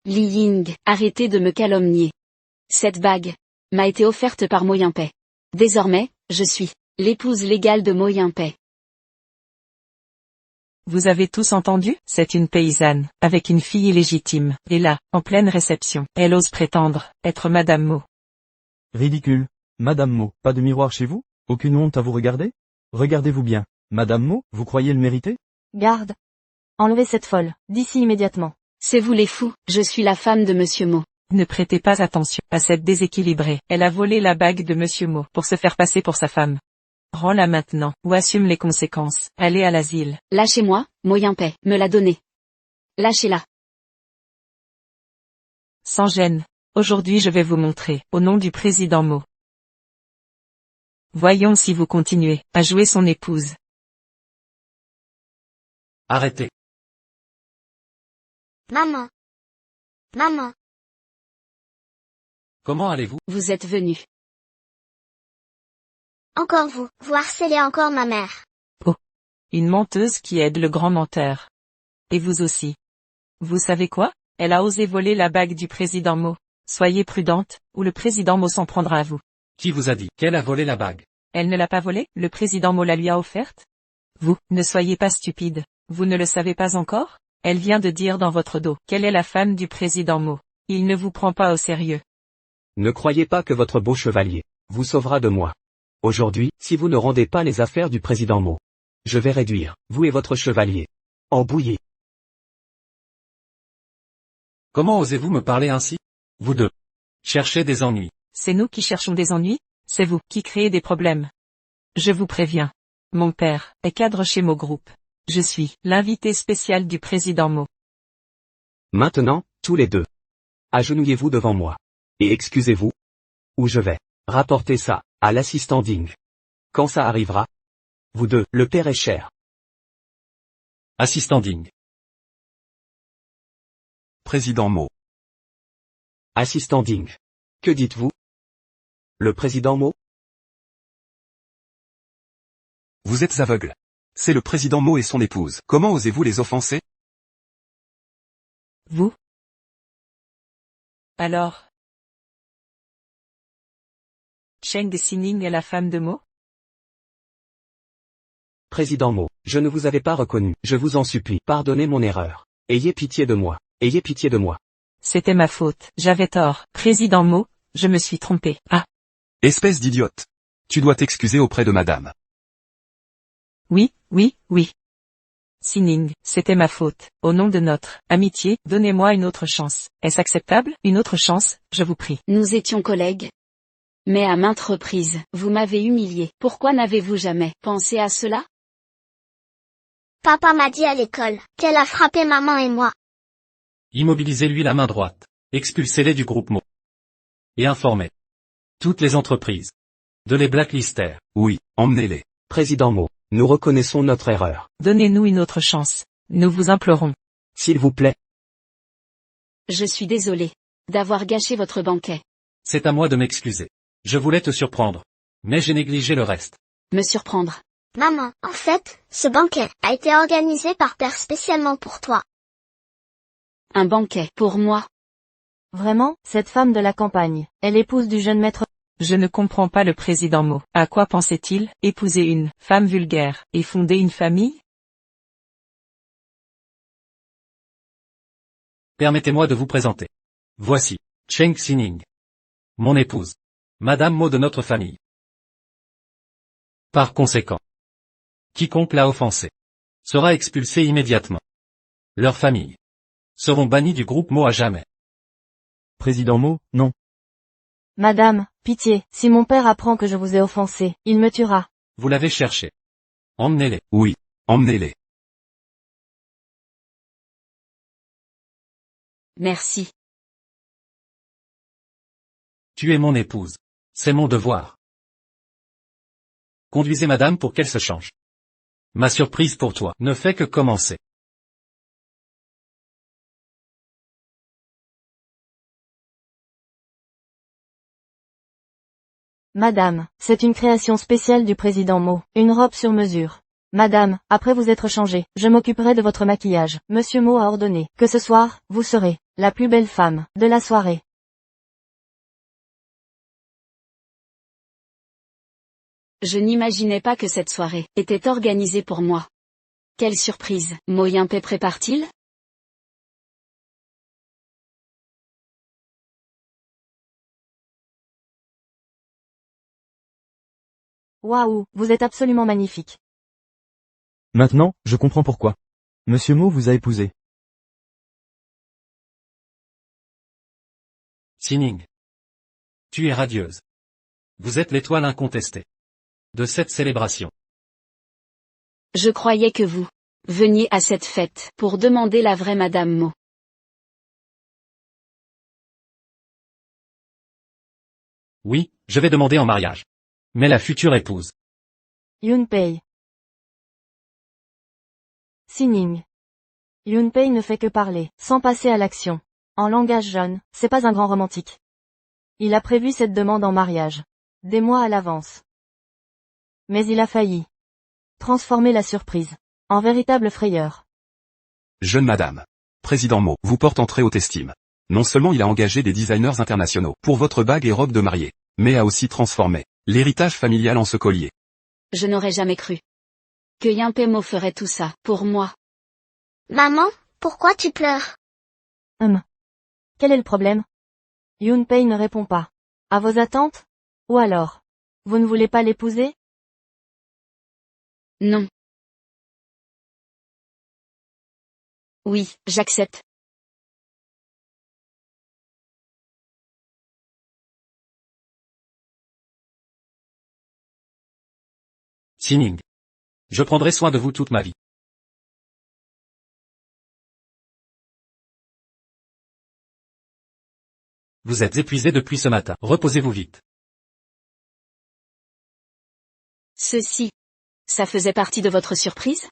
Li Ying, arrêtez de me calomnier. Cette bague m'a été offerte par Mo Yinpei. Désormais, je suis l'épouse légale de Mo Yinpei. Vous avez tous entendu? C'est une paysanne, avec une fille illégitime, et là, en pleine réception, elle ose prétendre être Madame Mo. Ridicule. Madame Mo, pas de miroir chez vous? Aucune honte à vous regarder? Regardez-vous bien. Madame Mo, vous croyez le mériter? Garde. Enlevez cette folle, d'ici immédiatement. C'est vous les fous, je suis la femme de Monsieur Mo. Ne prêtez pas attention à cette déséquilibrée. Elle a volé la bague de Monsieur Mo pour se faire passer pour sa femme. Rends-la maintenant, ou assume les conséquences. Allez à l'asile. Lâchez-moi, Mo Yinpei me l'a donnée. Lâchez-la. Sans gêne. Aujourd'hui je vais vous montrer, au nom du président Mo. Voyons si vous continuez à jouer son épouse. Arrêtez. Maman. Maman. Comment allez-vous? Vous êtes venu. Encore vous. Vous harcelez encore ma mère. Une menteuse qui aide le grand menteur. Et vous aussi. Vous savez quoi? Elle a osé voler la bague du président Mo. Soyez prudente, ou le président Mo s'en prendra à vous. Qui vous a dit qu'elle a volé la bague? Elle ne l'a pas volée, le président Mo la lui a offerte? Vous, ne soyez pas stupide. Vous ne le savez pas encore? Elle vient de dire dans votre dos qu'elle est la femme du président Mo. Il ne vous prend pas au sérieux. Ne croyez pas que votre beau chevalier vous sauvera de moi. Aujourd'hui, si vous ne rendez pas les affaires du président Mo, je vais réduire, vous et votre chevalier, en bouillie. Comment osez-vous me parler ainsi? Vous deux. Cherchez des ennuis. C'est nous qui cherchons des ennuis? C'est vous qui créez des problèmes. Je vous préviens. Mon père est cadre chez Mo Group. Je suis l'invité spécial du président Mo. Maintenant, tous les deux. Agenouillez-vous devant moi. Et excusez-vous. Ou je vais rapporter ça à l'assistant Ding. Quand ça arrivera. Vous deux, le père est cher. Assistant Ding. Président Mo. Assistant Ding. Que dites-vous? Le président Mo? Vous êtes aveugle. C'est le président Mo et son épouse. Comment osez-vous les offenser? Vous? Alors? Cheng Xining est la femme de Mo? Président Mo, je ne vous avais pas reconnu. Je vous en supplie, pardonnez mon erreur. Ayez pitié de moi. Ayez pitié de moi. C'était ma faute. J'avais tort. Président Mo, je me suis trompé. Ah. Espèce d'idiote. Tu dois t'excuser auprès de madame. Oui. Xining, c'était ma faute. Au nom de notre amitié, donnez-moi une autre chance. Est-ce acceptable? Une autre chance, je vous prie. Nous étions collègues. Mais à maintes reprises, vous m'avez humilié. Pourquoi n'avez-vous jamais pensé à cela? Papa m'a dit à l'école qu'elle a frappé maman et moi. Immobilisez-lui la main droite. Expulsez-les du groupe Mo. Et informez toutes les entreprises de les blacklister. Oui, emmenez-les. Président Mo, nous reconnaissons notre erreur. Donnez-nous une autre chance. Nous vous implorons. S'il vous plaît. Je suis désolé d'avoir gâché votre banquet. C'est à moi de m'excuser. Je voulais te surprendre. Mais j'ai négligé le reste. Me surprendre. Maman, en fait, ce banquet a été organisé par père spécialement pour toi. Un banquet pour moi. Vraiment, cette femme de la campagne, est l'épouse du jeune maître. Je ne comprends pas le président Mo. À quoi pensait-il? Épouser une femme vulgaire et fonder une famille? Permettez-moi de vous présenter. Voici Cheng Xining, mon épouse, Madame Mo de notre famille. Par conséquent, quiconque l'a offensée sera expulsé immédiatement. leurs familles, seront bannis du groupe Mo à jamais. Président Mo, non. Madame, pitié, si mon père apprend que je vous ai offensé, il me tuera. Vous l'avez cherché. Emmenez-les. Oui, emmenez-les. Merci. Tu es mon épouse. C'est mon devoir. Conduisez madame pour qu'elle se change. Ma surprise pour toi ne fait que commencer. Madame, c'est une création spéciale du président Mo, une robe sur mesure. Madame, après vous être changée, je m'occuperai de votre maquillage. Monsieur Mo a ordonné que ce soir, vous serez la plus belle femme de la soirée. Je n'imaginais pas que cette soirée était organisée pour moi. Quelle surprise, Mo Yimpe prépare-t-il? Waouh, vous êtes absolument magnifique. Maintenant, je comprends pourquoi. Monsieur Mo vous a épousé. Sining. Tu es radieuse. Vous êtes l'étoile incontestée de cette célébration. Je croyais que vous veniez à cette fête pour demander la vraie Madame Mo. Oui, je vais demander en mariage. Mais la future épouse. Yunpei. Sining. Yunpei ne fait que parler, sans passer à l'action. En langage jeune, c'est pas un grand romantique. Il a prévu cette demande en mariage. Des mois à l'avance. Mais il a failli transformer la surprise en véritable frayeur. Jeune madame. Président Mo vous porte en très haute estime. Non seulement il a engagé des designers internationaux pour votre bague et robe de mariée, mais a aussi transformé l'héritage familial en ce collier. Je n'aurais jamais cru que Yimpe Mo ferait tout ça pour moi. Maman, pourquoi tu pleures? Quel est le problème? Yunpei ne répond pas. À vos attentes? Ou alors, vous ne voulez pas l'épouser? Non. Oui, j'accepte. Sining. Je prendrai soin de vous toute ma vie. Vous êtes épuisé depuis ce matin. Reposez-vous vite. Ceci. Ça faisait partie de votre surprise?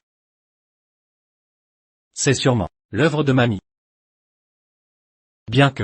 C'est sûrement l'œuvre de mamie. Bien que.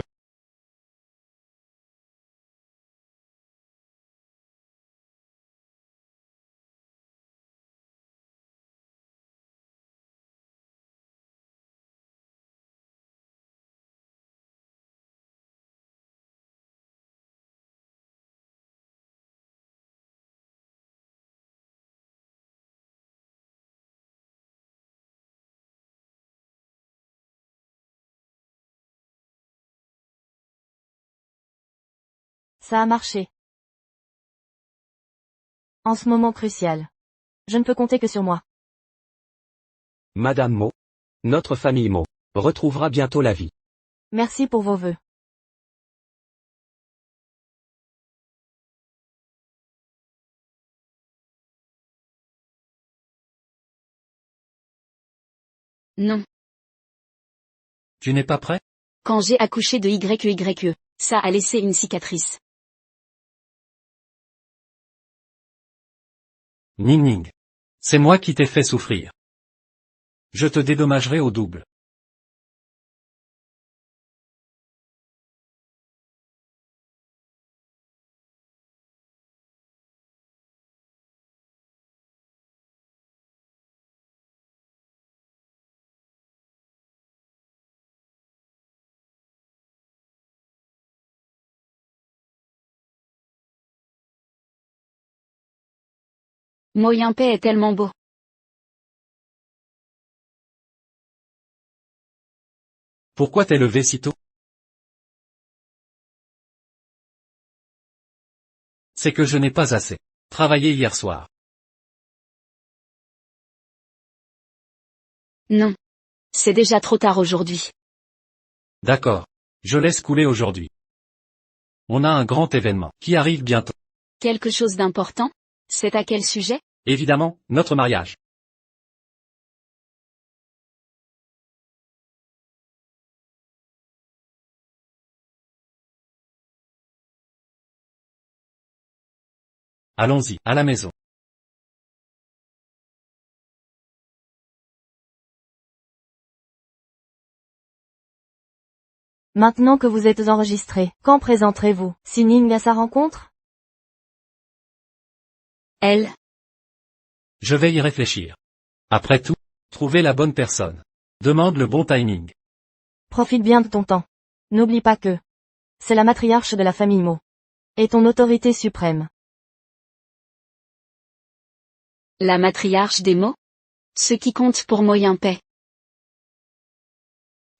Ça a marché. En ce moment crucial. Je ne peux compter que sur moi. Madame Mo. Notre famille Mo retrouvera bientôt la vie. Merci pour vos vœux. Non. Tu n'es pas prêt? Quand j'ai accouché de YYE, ça a laissé une cicatrice. Ning Ning. C'est moi qui t'ai fait souffrir. Je te dédommagerai au double. Mo Yimpe est tellement beau. Pourquoi t'es levé si tôt? C'est que je n'ai pas assez travaillé hier soir. Non. C'est déjà trop tard aujourd'hui. D'accord. Je laisse couler aujourd'hui. On a un grand événement qui arrive bientôt. Quelque chose d'important? C'est à quel sujet? Évidemment, notre mariage. Allons-y, à la maison. Maintenant que vous êtes enregistré, quand présenterez-vous Sining à sa rencontre? Elle. Je vais y réfléchir. Après tout, trouver la bonne personne demande le bon timing. Profite bien de ton temps. N'oublie pas que c'est la matriarche de la famille Mo. Et ton autorité suprême. La matriarche des mots? Ce qui compte pour Moyenpaix.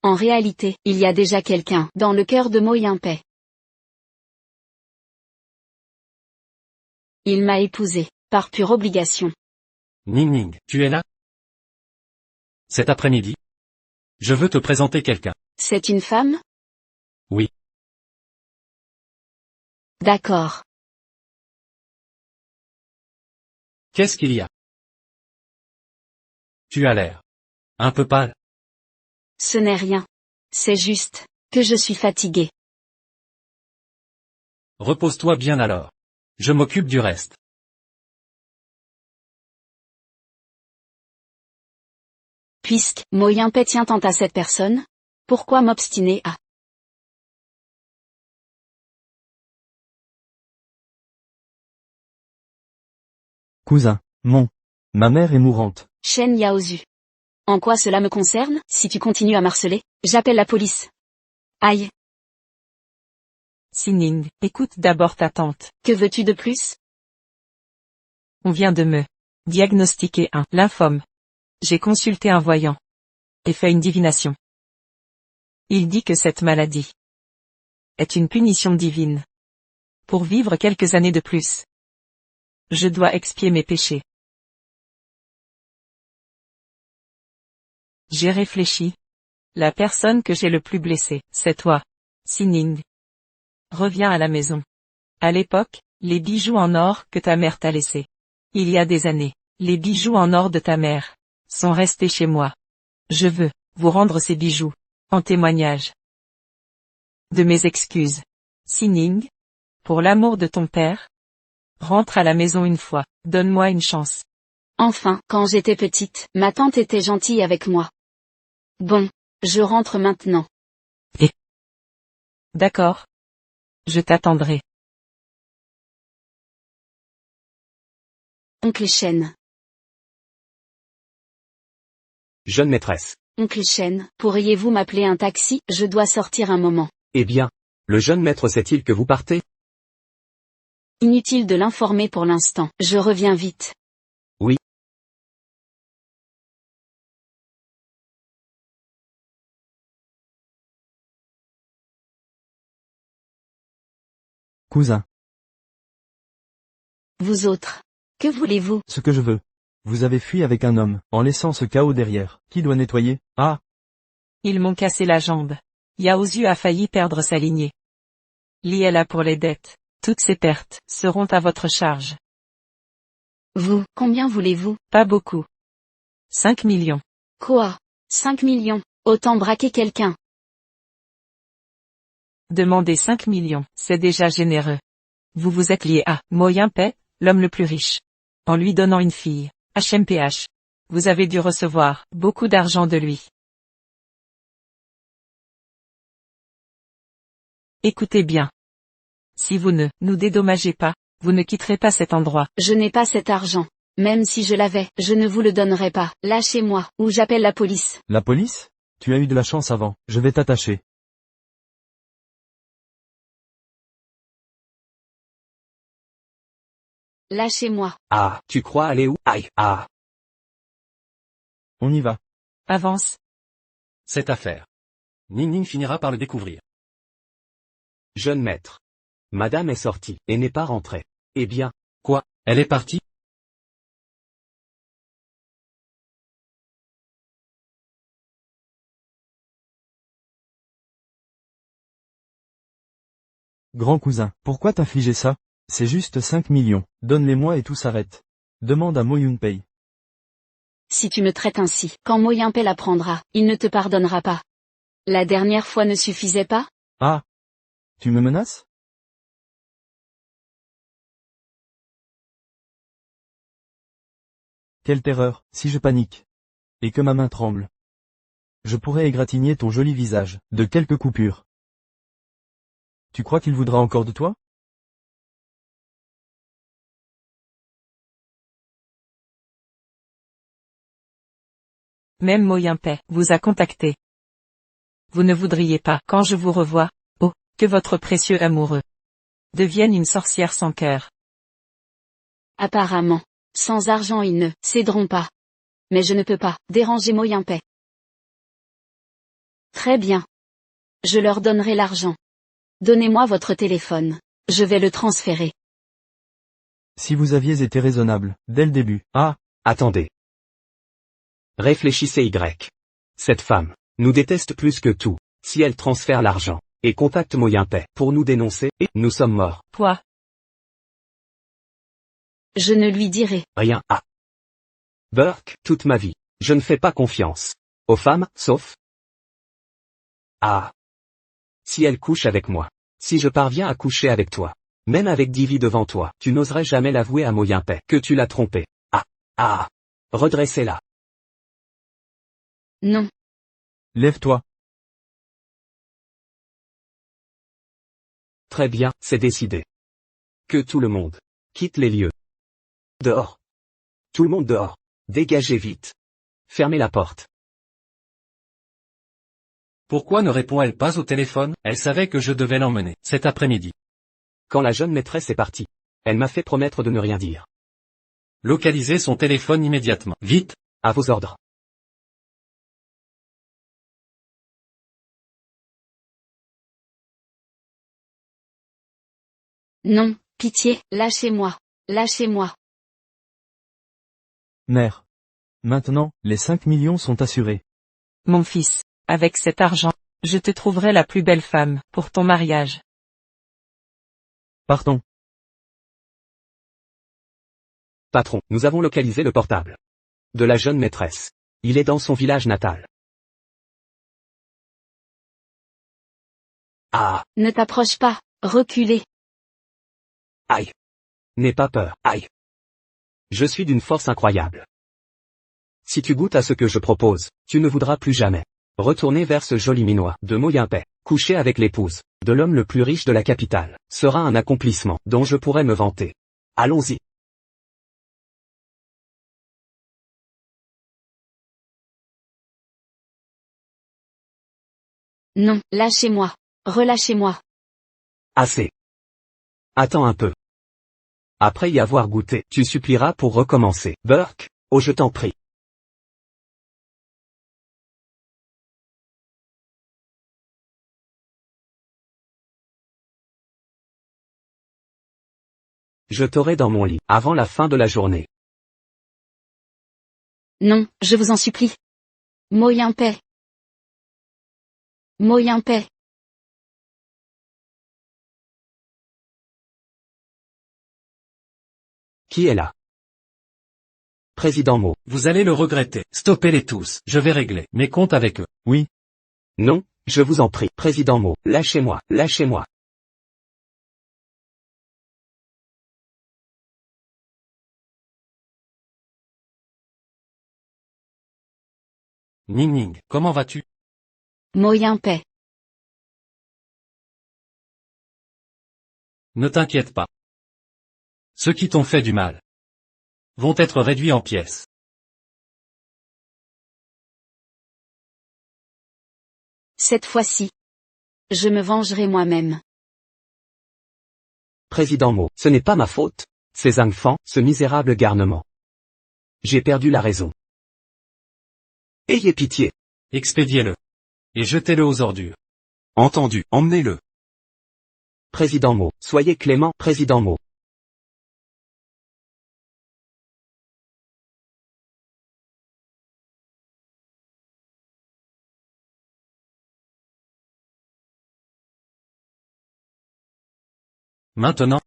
En réalité, il y a déjà quelqu'un dans le cœur de Moyenpaix. Il m'a épousée, par pure obligation. Ning Ning, tu es là? Cet après-midi? Je veux te présenter quelqu'un. C'est une femme? Oui. D'accord. Qu'est-ce qu'il y a? Tu as l'air un peu pâle. Ce n'est rien. C'est juste que je suis fatiguée. Repose-toi bien alors. Je m'occupe du reste. Puisque Moyenpaix tient tant à cette personne, pourquoi m'obstiner à... Cousin, ma mère est mourante. Shen Yaozu. En quoi cela me concerne? Si tu continues à m'harceler, j'appelle la police. Aïe. Sining, écoute d'abord ta tante. Que veux-tu de plus? On vient de me diagnostiquer un lymphome. J'ai consulté un voyant. Et fait une divination. Il dit que cette maladie est une punition divine. Pour vivre quelques années de plus. Je dois expier mes péchés. J'ai réfléchi. La personne que j'ai le plus blessée, c'est toi, Sining. Reviens à la maison. À l'époque, les bijoux en or que ta mère t'a laissés. Il y a des années, les bijoux en or de ta mère sont restés chez moi. Je veux vous rendre ces bijoux, en témoignage de mes excuses. Sining, pour l'amour de ton père, rentre à la maison une fois, donne-moi une chance. Enfin, quand j'étais petite, ma tante était gentille avec moi. Bon, je rentre maintenant. D'accord. Je t'attendrai. Oncle Shen. Jeune maîtresse. Oncle Shen, pourriez-vous m'appeler un taxi? Je dois sortir un moment. Eh bien, le jeune maître sait-il que vous partez? Inutile de l'informer pour l'instant, je reviens vite. Oui. Cousin, Vous autres. Que voulez-vous? ce que je veux. Vous avez fui avec un homme, en laissant ce chaos derrière. Qui doit nettoyer? Ah! Ils m'ont cassé la jambe. Yaozu a failli perdre sa lignée. Li est là pour les dettes. Toutes ces pertes seront à votre charge. Vous, combien voulez-vous? Pas beaucoup. 5 millions. Quoi? 5 millions. Autant braquer quelqu'un. Demandez 5 millions, c'est déjà généreux. Vous vous êtes lié à Moyenpaix, l'homme le plus riche. En lui donnant une fille, HMPH. Vous avez dû recevoir beaucoup d'argent de lui. Écoutez bien. Si vous ne nous dédommagez pas, vous ne quitterez pas cet endroit. Je n'ai pas cet argent. Même si je l'avais, je ne vous le donnerai pas. Lâchez-moi, ou j'appelle la police. La police? Tu as eu de la chance avant. Je vais t'attacher. Lâchez-moi. Ah, tu crois aller où? Aïe, ah. On y va. Avance. Cette affaire. Ning Ning finira par le découvrir. Jeune maître. Madame est sortie, et n'est pas rentrée. Eh bien, Quoi? Elle est partie? Grand cousin, pourquoi t'infliger ça? C'est juste 5 millions. Donne-les-moi et tout s'arrête. Demande à Mo Yun-pei. Si tu me traites ainsi, quand Mo Yun-pei l'apprendra, il ne te pardonnera pas. La dernière fois ne suffisait pas? Ah! Tu me menaces? Quelle terreur, si je panique. Et que ma main tremble. Je pourrais égratigner ton joli visage, de quelques coupures. Tu crois qu'il voudra encore de toi? Même Mo Yun-pei vous a contacté. Vous ne voudriez pas, quand je vous revois, oh, que votre précieux amoureux devienne une sorcière sans cœur. Apparemment. Sans argent ils ne céderont pas. Mais je ne peux pas déranger Mo Yun-pei. Très bien. Je leur donnerai l'argent. Donnez-moi votre téléphone. Je vais le transférer. Si vous aviez été raisonnable, dès le début. Ah! Attendez. Réfléchissez Y. Cette femme nous déteste plus que tout. Si elle transfère l'argent et contacte Mo Yun-pei pour nous dénoncer, et nous sommes morts. Quoi? Je ne lui dirai Rien. Ah. Burke, toute ma vie, je ne fais pas confiance aux femmes, sauf... Ah. Si elle couche avec moi. Si je parviens à coucher avec toi. Même avec Divi devant toi, tu n'oserais jamais l'avouer à Mo Yun-pei que tu l'as trompé. Ah. Ah. Redressez-la. non. Lève-toi. Très bien, c'est décidé. Que tout le monde quitte les lieux. Dehors. Tout le monde dehors. Dégagez vite. Fermez la porte. Pourquoi ne répond-elle pas au téléphone? Elle savait que je devais l'emmener, cet après-midi. Quand la jeune maîtresse est partie, elle m'a fait promettre de ne rien dire. Localisez son téléphone immédiatement. Vite! À vos ordres. Non, pitié, lâchez-moi. Lâchez-moi. Mère. Maintenant, les 5 millions sont assurés. Mon fils, avec cet argent, je te trouverai la plus belle femme, pour ton mariage. Partons. Patron, nous avons localisé le portable de la jeune maîtresse. Il est dans son village natal. Ah, Ne t'approche pas, reculez. aïe. N'aie pas peur, aïe. Je suis d'une force incroyable. Si tu goûtes à ce que je propose, tu ne voudras plus jamais retourner vers ce joli minois de Mo Yun-pei. Coucher avec l'épouse de l'homme le plus riche de la capitale sera un accomplissement dont je pourrais me vanter. Allons-y. Non, lâchez-moi. Relâchez-moi. Assez. Attends un peu. Après y avoir goûté, tu supplieras pour recommencer. Burke, oh je t'en prie. Je t'aurai dans mon lit, avant la fin de la journée. Non, je vous en supplie. Mo Yun-pei. Mo Yun-pei. Qui est là? Président Mo. Vous allez le regretter. Stoppez-les tous. Je vais régler mes comptes avec eux. Oui. Non, je vous en prie. Président Mo, lâchez-moi, lâchez-moi. Ning Ning, comment vas-tu? Mo Yun-pei. Ne t'inquiète pas. Ceux qui t'ont fait du mal vont être réduits en pièces. Cette fois-ci. Je me vengerai moi-même. Président Mo, ce n'est pas ma faute. Ces enfants, ce misérable garnement. J'ai perdu la raison. Ayez pitié. Expédiez-le. Et jetez-le aux ordures. Entendu, emmenez-le. Président Mo, soyez clément, Président Mo. Maintenant,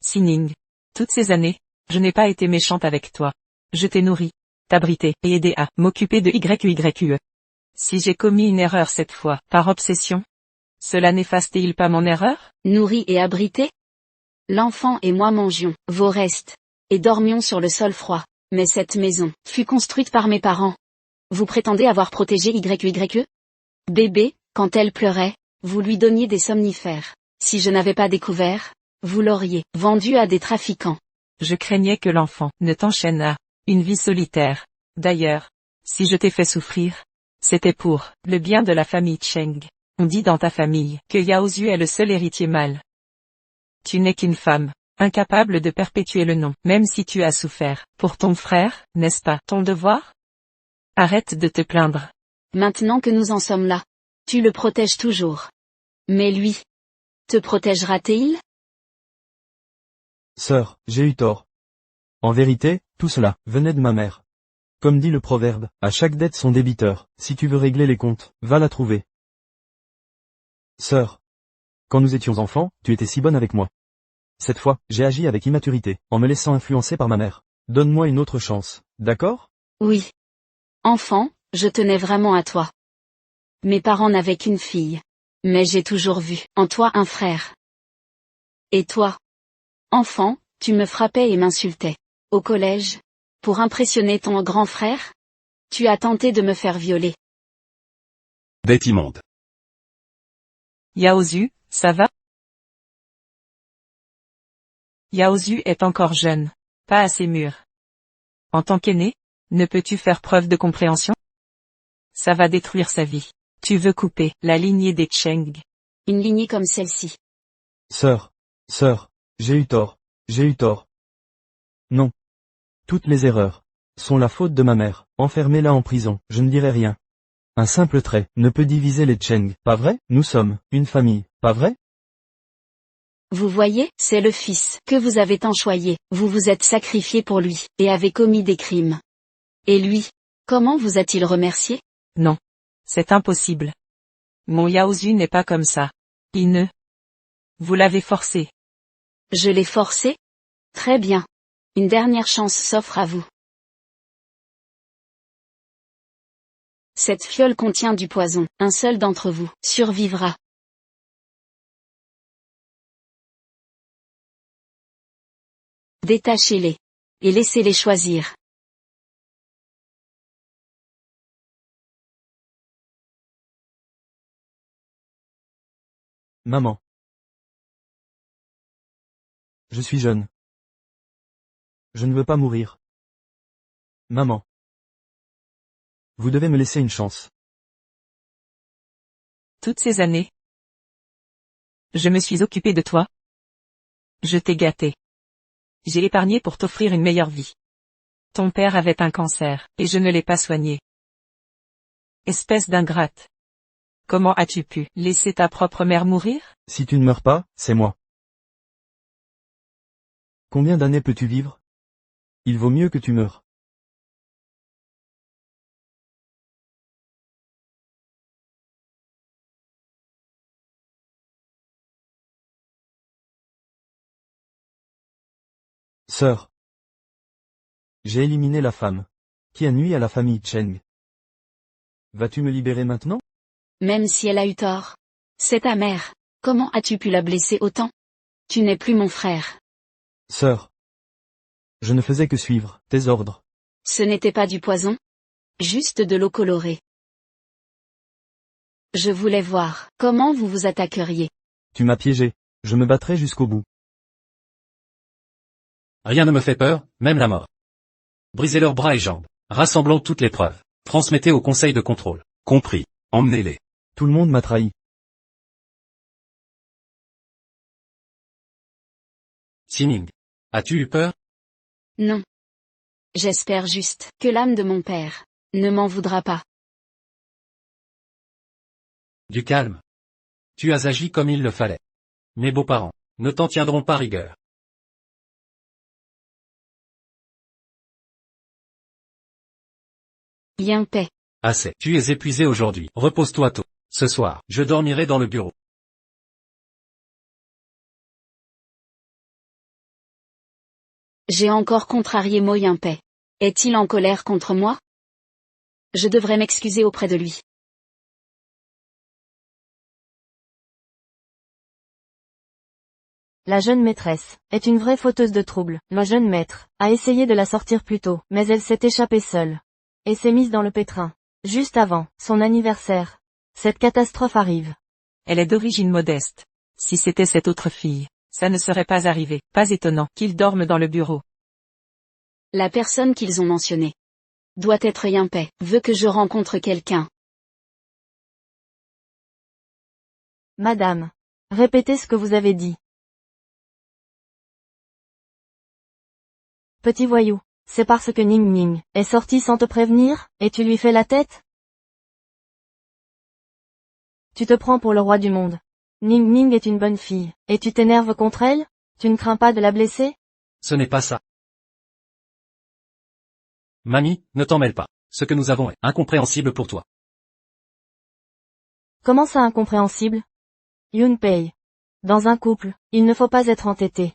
Sining. Toutes ces années, je n'ai pas été méchante avec toi. Je t'ai nourri, t'abrité et aidé à m'occuper de YQYQE. Si j'ai commis une erreur cette fois, par obsession, cela n'efface-t-il pas mon erreur? Nourri et abrité? L'enfant et moi mangions vos restes, et dormions sur le sol froid. Mais cette maison fut construite par mes parents. Vous prétendez avoir protégé YQYE? Bébé, quand elle pleurait, vous lui donniez des somnifères. Si je n'avais pas découvert, vous l'auriez vendu à des trafiquants. Je craignais que l'enfant ne t'enchaîne à une vie solitaire. D'ailleurs, si je t'ai fait souffrir, c'était pour le bien de la famille Cheng. On dit dans ta famille que Yaozu est le seul héritier mâle. Tu n'es qu'une femme, incapable de perpétuer le nom, même si tu as souffert. Pour ton frère, n'est-ce pas ton devoir? Arrête de te plaindre. Maintenant que nous en sommes là, tu le protèges toujours. Mais lui, te protégera-t-il? Sœur, j'ai eu tort. En vérité, tout cela venait de ma mère. Comme dit le proverbe, à chaque dette son débiteur. Si tu veux régler les comptes, va la trouver. Sœur, quand nous étions enfants, tu étais si bonne avec moi. Cette fois, j'ai agi avec immaturité, en me laissant influencer par ma mère. Donne-moi une autre chance, d'accord? Oui. Enfant, je tenais vraiment à toi. Mes parents n'avaient qu'une fille. Mais j'ai toujours vu en toi un frère. Et toi? Enfant, tu me frappais et m'insultais. Au collège? Pour impressionner ton grand frère? Tu as tenté de me faire violer. Bête immonde. Yaozu, ça va? Yaozu est encore jeune, pas assez mûr. En tant qu'aîné, ne peux-tu faire preuve de compréhension? Ça va détruire sa vie. Tu veux couper la lignée des Cheng. Une lignée comme celle-ci. Sœur, j'ai eu tort, Non. Toutes mes erreurs sont la faute de ma mère. Enfermez-la en prison, je ne dirai rien. Un simple trait ne peut diviser les Cheng, pas vrai? Nous sommes une famille, pas vrai? Vous voyez, c'est le fils que vous avez tant choyé. Vous vous êtes sacrifié pour lui, et avez commis des crimes. Et lui, comment vous a-t-il remercié? Non. C'est impossible. Mon Yaozu n'est pas comme ça. Il ne. Vous l'avez forcé. Je l'ai forcé? Très bien. Une dernière chance s'offre à vous. Cette fiole contient du poison. Un seul d'entre vous survivra. Détachez-les. Et laissez-les choisir. Maman. Je suis jeune. Je ne veux pas mourir. Maman. Vous devez me laisser une chance. Toutes ces années, je me suis occupé de toi. Je t'ai gâté. J'ai épargné pour t'offrir une meilleure vie. Ton père avait un cancer, et je ne l'ai pas soigné. Espèce d'ingrate. Comment as-tu pu laisser ta propre mère mourir? Si tu ne meurs pas, c'est moi. Combien d'années peux-tu vivre? Il vaut mieux que tu meures. Sœur. J'ai éliminé la femme qui a nui à la famille Cheng. Vas-tu me libérer maintenant? Même si elle a eu tort. C'est ta mère. Comment as-tu pu la blesser autant? Tu n'es plus mon frère. Sœur. Je ne faisais que suivre tes ordres. Ce n'était pas du poison? Juste de l'eau colorée. Je voulais voir comment vous vous attaqueriez. Tu m'as piégé. Je me battrai jusqu'au bout. Rien ne me fait peur, même la mort. Brisez leurs bras et jambes. Rassemblons toutes les preuves. Transmettez au conseil de contrôle. Compris. Emmenez-les. Tout le monde m'a trahi. Sining. As-tu eu peur? Non. J'espère juste que l'âme de mon père ne m'en voudra pas. Du calme. Tu as agi comme il le fallait. Mes beaux-parents ne t'en tiendront pas rigueur. Bien paix. Assez. Tu es épuisé aujourd'hui. Repose-toi tôt. Ce soir, je dormirai dans le bureau. J'ai encore contrarié Mo Yinpei. Est-il en colère contre moi? Je devrais m'excuser auprès de lui. La jeune maîtresse est une vraie fauteuse de troubles. Le jeune maître a essayé de la sortir plus tôt, mais elle s'est échappée seule. Et s'est mise dans le pétrin. Juste avant son anniversaire. Cette catastrophe arrive. Elle est d'origine modeste. Si c'était cette autre fille, ça ne serait pas arrivé. Pas étonnant qu'ils dorment dans le bureau. La personne qu'ils ont mentionnée doit être Yinpei, veut que je rencontre quelqu'un. Madame. Répétez ce que vous avez dit. Petit voyou, c'est parce que Ning Ning est sorti sans te prévenir, et tu lui fais la tête? Tu te prends pour le roi du monde. Ning Ning est une bonne fille, et tu t'énerves contre elle? Tu ne crains pas de la blesser? Ce n'est pas ça. Mamie, ne t'en mêle pas. Ce que nous avons est incompréhensible pour toi. Comment ça incompréhensible? Yunpei. Dans un couple, il ne faut pas être entêté.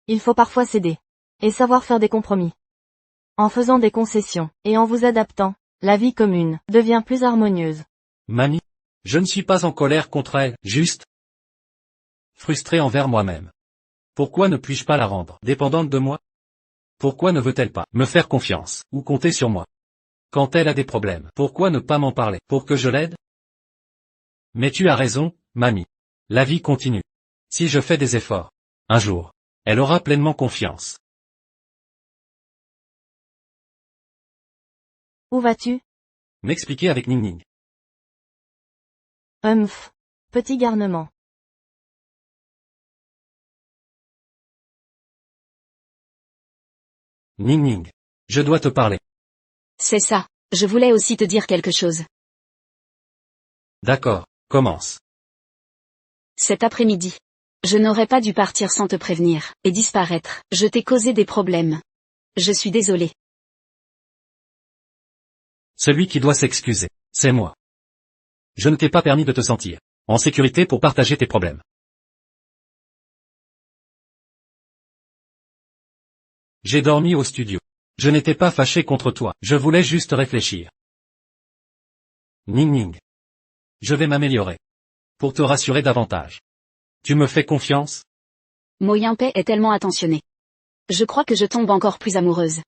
Il faut parfois céder. Et savoir faire des compromis. En faisant des concessions, et en vous adaptant, la vie commune devient plus harmonieuse. Mamie, je ne suis pas en colère contre elle, juste frustré envers moi-même. Pourquoi ne puis-je pas la rendre dépendante de moi? Pourquoi ne veut-elle pas me faire confiance, ou compter sur moi? Quand elle a des problèmes, pourquoi ne pas m'en parler, pour que je l'aide? Mais tu as raison, mamie. La vie continue. Si je fais des efforts, un jour, elle aura pleinement confiance. Où vas-tu? M'expliquer avec Ning Ning. Petit garnement. Ning Ning. Je dois te parler. C'est ça, je voulais aussi te dire quelque chose. D'accord, commence. Cet après-midi. Je n'aurais pas dû partir sans te prévenir, et disparaître. Je t'ai causé des problèmes. Je suis désolé. Celui qui doit s'excuser, c'est moi. Je ne t'ai pas permis de te sentir en sécurité pour partager tes problèmes. J'ai dormi au studio. Je n'étais pas fâché contre toi, je voulais juste réfléchir. Ning Ning. Je vais m'améliorer. Pour te rassurer davantage. Tu me fais confiance? Mo Yinpei est tellement attentionné. Je crois que je tombe encore plus amoureuse.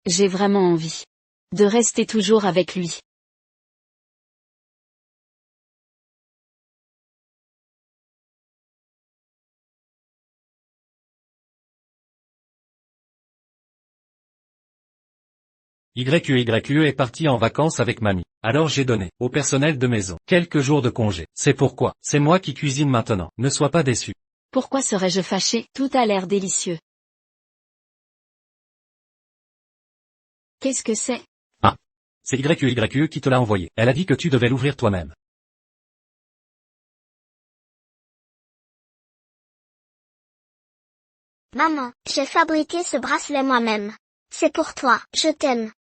J'ai vraiment envie de rester toujours avec lui. YQYE est parti en vacances avec mamie. Alors j'ai donné au personnel de maison quelques jours de congé. C'est pourquoi c'est moi qui cuisine maintenant. Ne sois pas déçu. Pourquoi serais-je fâché? Tout a l'air délicieux. Qu'est-ce que c'est? C'est YQYE qui te l'a envoyé. Elle a dit que tu devais l'ouvrir toi-même. Maman, j'ai fabriqué ce bracelet moi-même. C'est pour toi, je t'aime.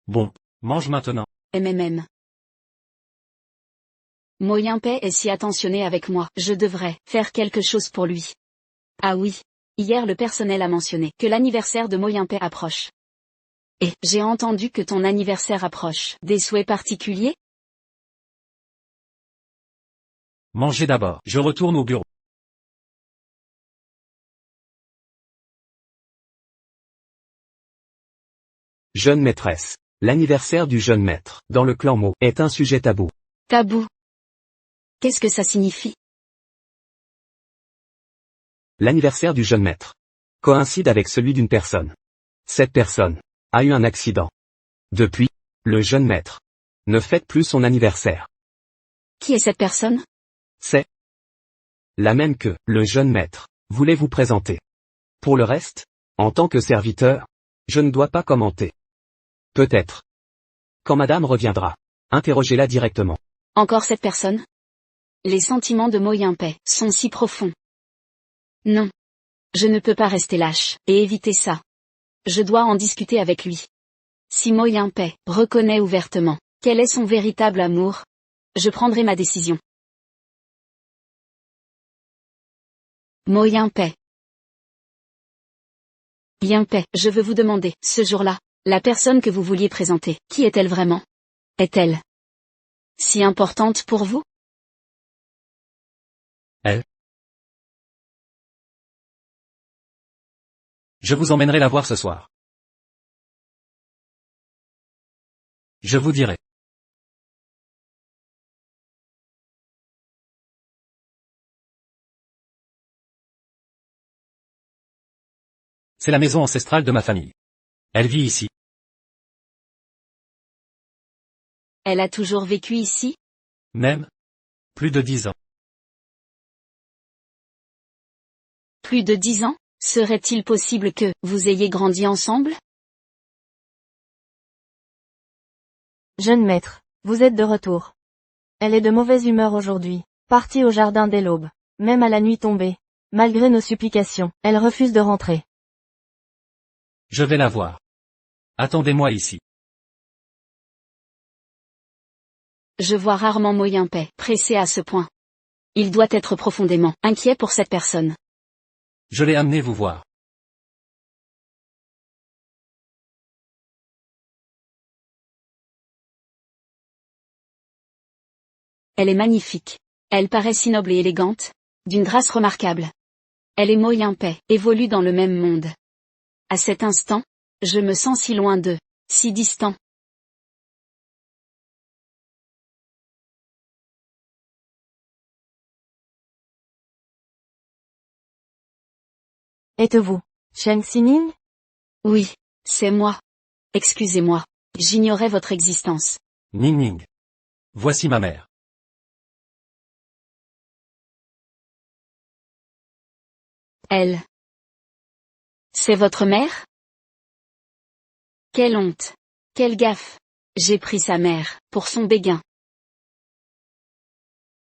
Bon, mange maintenant. MMM. Mo Yinpei est si attentionné avec moi, je devrais faire quelque chose pour lui. Ah oui. Hier le personnel a mentionné que l'anniversaire de Mo Yinpei approche. Et j'ai entendu que ton anniversaire approche. Des souhaits particuliers? Mangez d'abord. Je retourne au bureau. Jeune maîtresse. L'anniversaire du jeune maître, dans le clan Mo, est un sujet tabou. Tabou. Qu'est-ce que ça signifie? L'anniversaire du jeune maître coïncide avec celui d'une personne. Cette personne a eu un accident. Depuis, le jeune maître ne fête plus son anniversaire. Qui est cette personne? C'est la même que le jeune maître voulait vous présenter. Pour le reste, en tant que serviteur, je ne dois pas commenter. Peut-être. Quand madame reviendra, interrogez-la directement. Encore cette personne? Les sentiments de Mo Yinpei sont si profonds. Non. Je ne peux pas rester lâche, et éviter ça. Je dois en discuter avec lui. Si Mo Yinpei reconnaît ouvertement quel est son véritable amour, je prendrai ma décision. Mo Yinpei. Yinpei, je veux vous demander, ce jour-là, la personne que vous vouliez présenter, qui est-elle vraiment? Est-elle si importante pour vous? Je vous emmènerai la voir ce soir. Je vous dirai. C'est la maison ancestrale de ma famille. Elle vit ici. Elle a toujours vécu ici? Même plus de 10 ans. Plus de 10 ans? Serait-il possible que vous ayez grandi ensemble? Jeune maître, vous êtes de retour. Elle est de mauvaise humeur aujourd'hui, partie au jardin dès l'aube. Même à la nuit tombée, malgré nos supplications, elle refuse de rentrer. Je vais la voir. Attendez-moi ici. Je vois rarement Mo Yinpei pressé à ce point. Il doit être profondément inquiet pour cette personne. Je l'ai amené vous voir. Elle est magnifique. Elle paraît si noble et élégante, d'une grâce remarquable. Elle et Mo Yinpei évoluent dans le même monde. À cet instant, je me sens si loin d'eux, si distant. Êtes-vous Cheng Xining? Oui, c'est moi. Excusez-moi, j'ignorais votre existence. Ning Ning. Voici ma mère. Elle. C'est votre mère? Quelle honte. Quelle gaffe. J'ai pris sa mère, pour son béguin.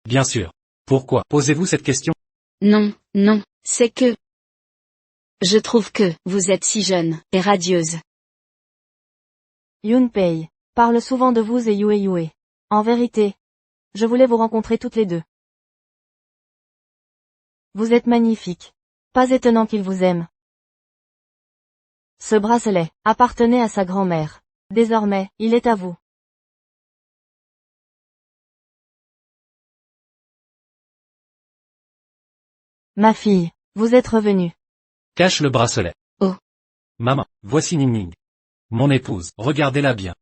Bien sûr. Pourquoi posez-vous cette question? Non, non, c'est que... Je trouve que, vous êtes si jeune, et radieuse. Yunpei parle souvent de vous et Yue Yue. En vérité, je voulais vous rencontrer toutes les deux. Vous êtes magnifique. Pas étonnant qu'il vous aime. Ce bracelet appartenait à sa grand-mère. Désormais, il est à vous. Ma fille, vous êtes revenue. Cache le bracelet. Oh. Maman, voici Ning Ning. Mon épouse, regardez-la bien.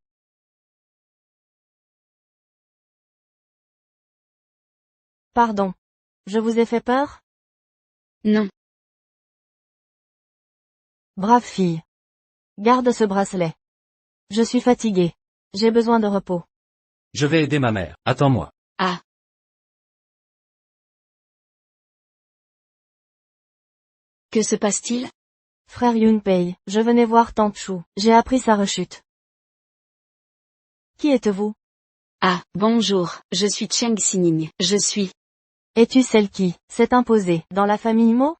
Pardon. Je vous ai fait peur? Non. Brave fille. Garde ce bracelet. Je suis fatiguée. J'ai besoin de repos. Je vais aider ma mère. Attends-moi. Ah. Que se passe-t-il? Frère Yunpei, je venais voir Tante Chou. J'ai appris sa rechute. Qui êtes-vous? Ah, bonjour, je suis Cheng Xining. Je suis... Es-tu celle qui s'est imposée dans la famille Mo?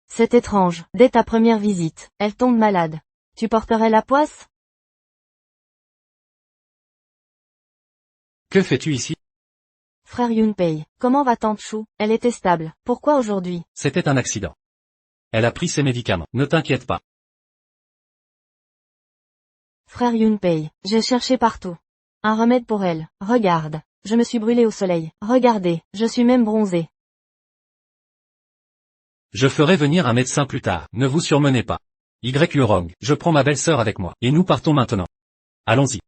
C'est étrange. Dès ta première visite, elle tombe malade. Tu porterais la poisse? Que fais-tu ici? Frère Yunpei, comment va Tante Chou? Elle était stable. Pourquoi aujourd'hui? C'était un accident. Elle a pris ses médicaments. Ne t'inquiète pas. Frère Yunpei, j'ai cherché partout. Un remède pour elle. Regarde. Je me suis brûlée au soleil. Regardez, je suis même bronzée. Je ferai venir un médecin plus tard. Ne vous surmenez pas. Y. Lurong, je prends ma belle-sœur avec moi. Et nous partons maintenant. Allons-y.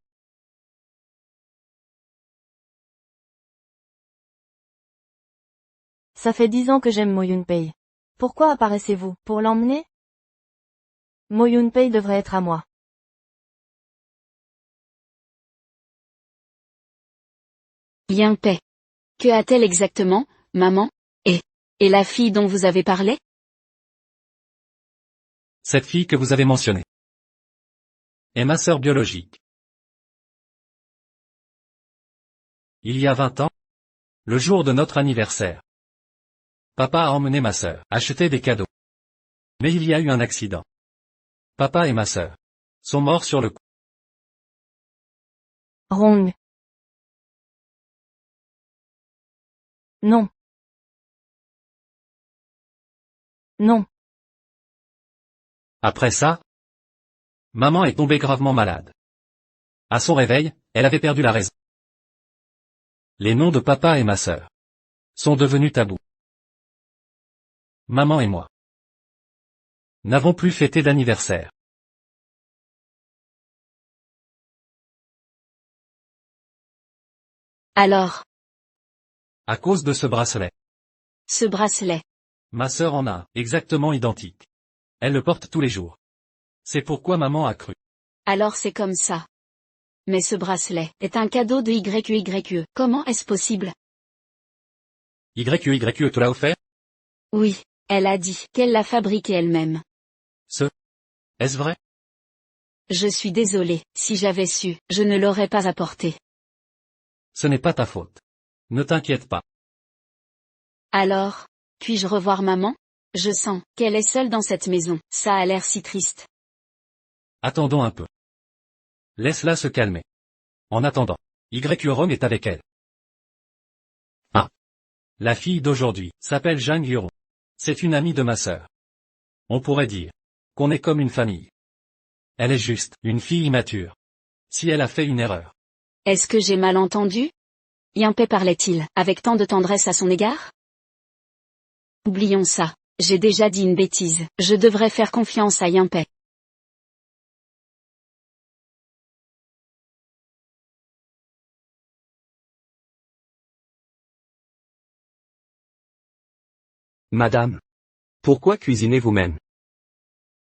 Ça fait 10 ans que j'aime Mo Yunpei. Pourquoi apparaissez-vous? Pour l'emmener? Mo Yunpei devrait être à moi. Yinpei. Que a-t-elle exactement, maman? Et la fille dont vous avez parlé? Cette fille que vous avez mentionnée est ma sœur biologique. Il y a 20 ans, le jour de notre anniversaire, papa a emmené ma sœur acheter des cadeaux. Mais il y a eu un accident. Papa et ma sœur sont morts sur le coup. Rong. Non. Non. Après ça, maman est tombée gravement malade. À son réveil, elle avait perdu la raison. Les noms de papa et ma sœur sont devenus tabous. Maman et moi n'avons plus fêté d'anniversaire. Alors, À cause de ce bracelet. ce bracelet. Ma sœur en a un, exactement identique. Elle le porte tous les jours. C'est pourquoi maman a cru. Alors c'est comme ça. Mais ce bracelet est un cadeau de YQYE. Comment est-ce possible? YQYE te l'a offert? Oui, elle a dit qu'elle l'a fabriqué elle-même. Est-ce vrai? Je suis désolée, si j'avais su, je ne l'aurais pas apporté. Ce n'est pas ta faute. Ne t'inquiète pas. Alors, puis-je revoir maman? Je sens qu'elle est seule dans cette maison, ça a l'air si triste. Attendons un peu. Laisse-la se calmer. En attendant, Yuron est avec elle. Ah. La fille d'aujourd'hui s'appelle Jang Yuron. C'est une amie de ma sœur. On pourrait dire qu'on est comme une famille. Elle est juste une fille immature. Si elle a fait une erreur. Est-ce que j'ai mal entendu? Yunpei parlait-il avec tant de tendresse à son égard? Oublions ça. J'ai déjà dit une bêtise. Je devrais faire confiance à Yunpei. Madame. Pourquoi cuisinez vous-même?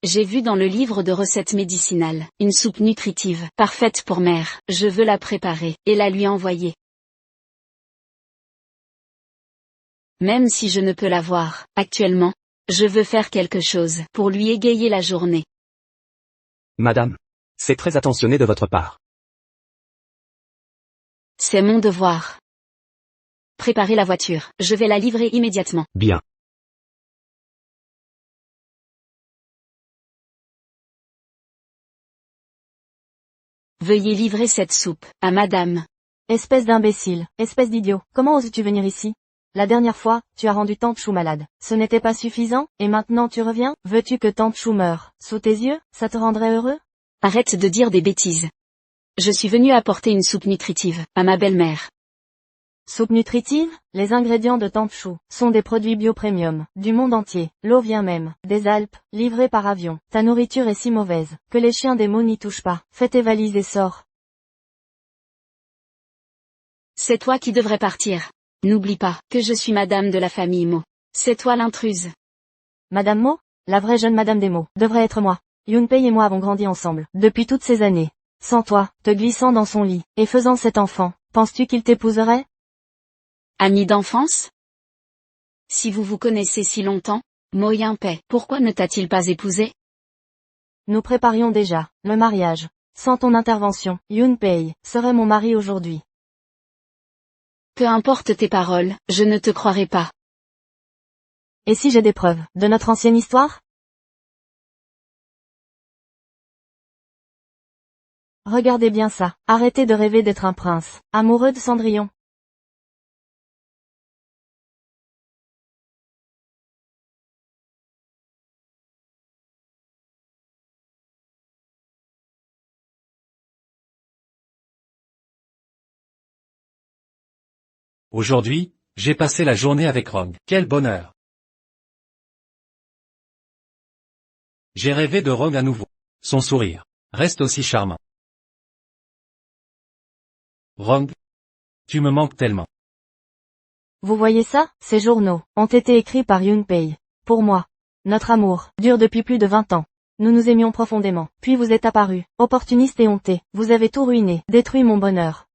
J'ai vu dans le livre de recettes médicinales, une soupe nutritive, parfaite pour mère. Je veux la préparer, et la lui envoyer. Même si je ne peux la voir, actuellement, je veux faire quelque chose pour lui égayer la journée. Madame. C'est très attentionné de votre part. C'est mon devoir. Préparez la voiture, je vais la livrer immédiatement. Bien. Veuillez livrer cette soupe, à madame. Espèce d'imbécile, espèce d'idiot, comment oses-tu venir ici? La dernière fois, tu as rendu Tante Chou malade. Ce n'était pas suffisant, et maintenant tu reviens? Veux-tu que Tante Chou meure, sous tes yeux? Ça te rendrait heureux? Arrête de dire des bêtises. Je suis venue apporter une soupe nutritive, à ma belle-mère. Soupe nutritive? Les ingrédients de Tante Chou sont des produits bio-premium, du monde entier. L'eau vient même des Alpes, livrée par avion. Ta nourriture est si mauvaise, que les chiens des mots n'y touchent pas. Fais tes valises et sors. C'est toi qui devrais partir. N'oublie pas que je suis madame de la famille Mo. C'est toi l'intruse. Madame Mo? La vraie jeune madame des mots, devrait être moi. Yunpei et moi avons grandi ensemble, depuis toutes ces années. Sans toi, te glissant dans son lit, et faisant cet enfant, penses-tu qu'il t'épouserait? Ami d'enfance? Si vous vous connaissez si longtemps, Mo Yunpei, pourquoi ne t'a-t-il pas épousé? Nous préparions déjà le mariage. Sans ton intervention, Yunpei serait mon mari aujourd'hui. Peu importe tes paroles, je ne te croirai pas. Et si j'ai des preuves de notre ancienne histoire? Regardez bien ça, arrêtez de rêver d'être un prince, amoureux de Cendrillon. Aujourd'hui, j'ai passé la journée avec Rong. Quel bonheur! J'ai rêvé de Rong à nouveau. Son sourire reste aussi charmant. Rong, tu me manques tellement. Vous voyez ça? Ces journaux ont été écrits par Yunpei. Pour moi. Notre amour dure depuis plus de 20 ans. Nous nous aimions profondément. Puis vous êtes apparu, opportuniste et honteux. Vous avez tout ruiné, détruit mon bonheur.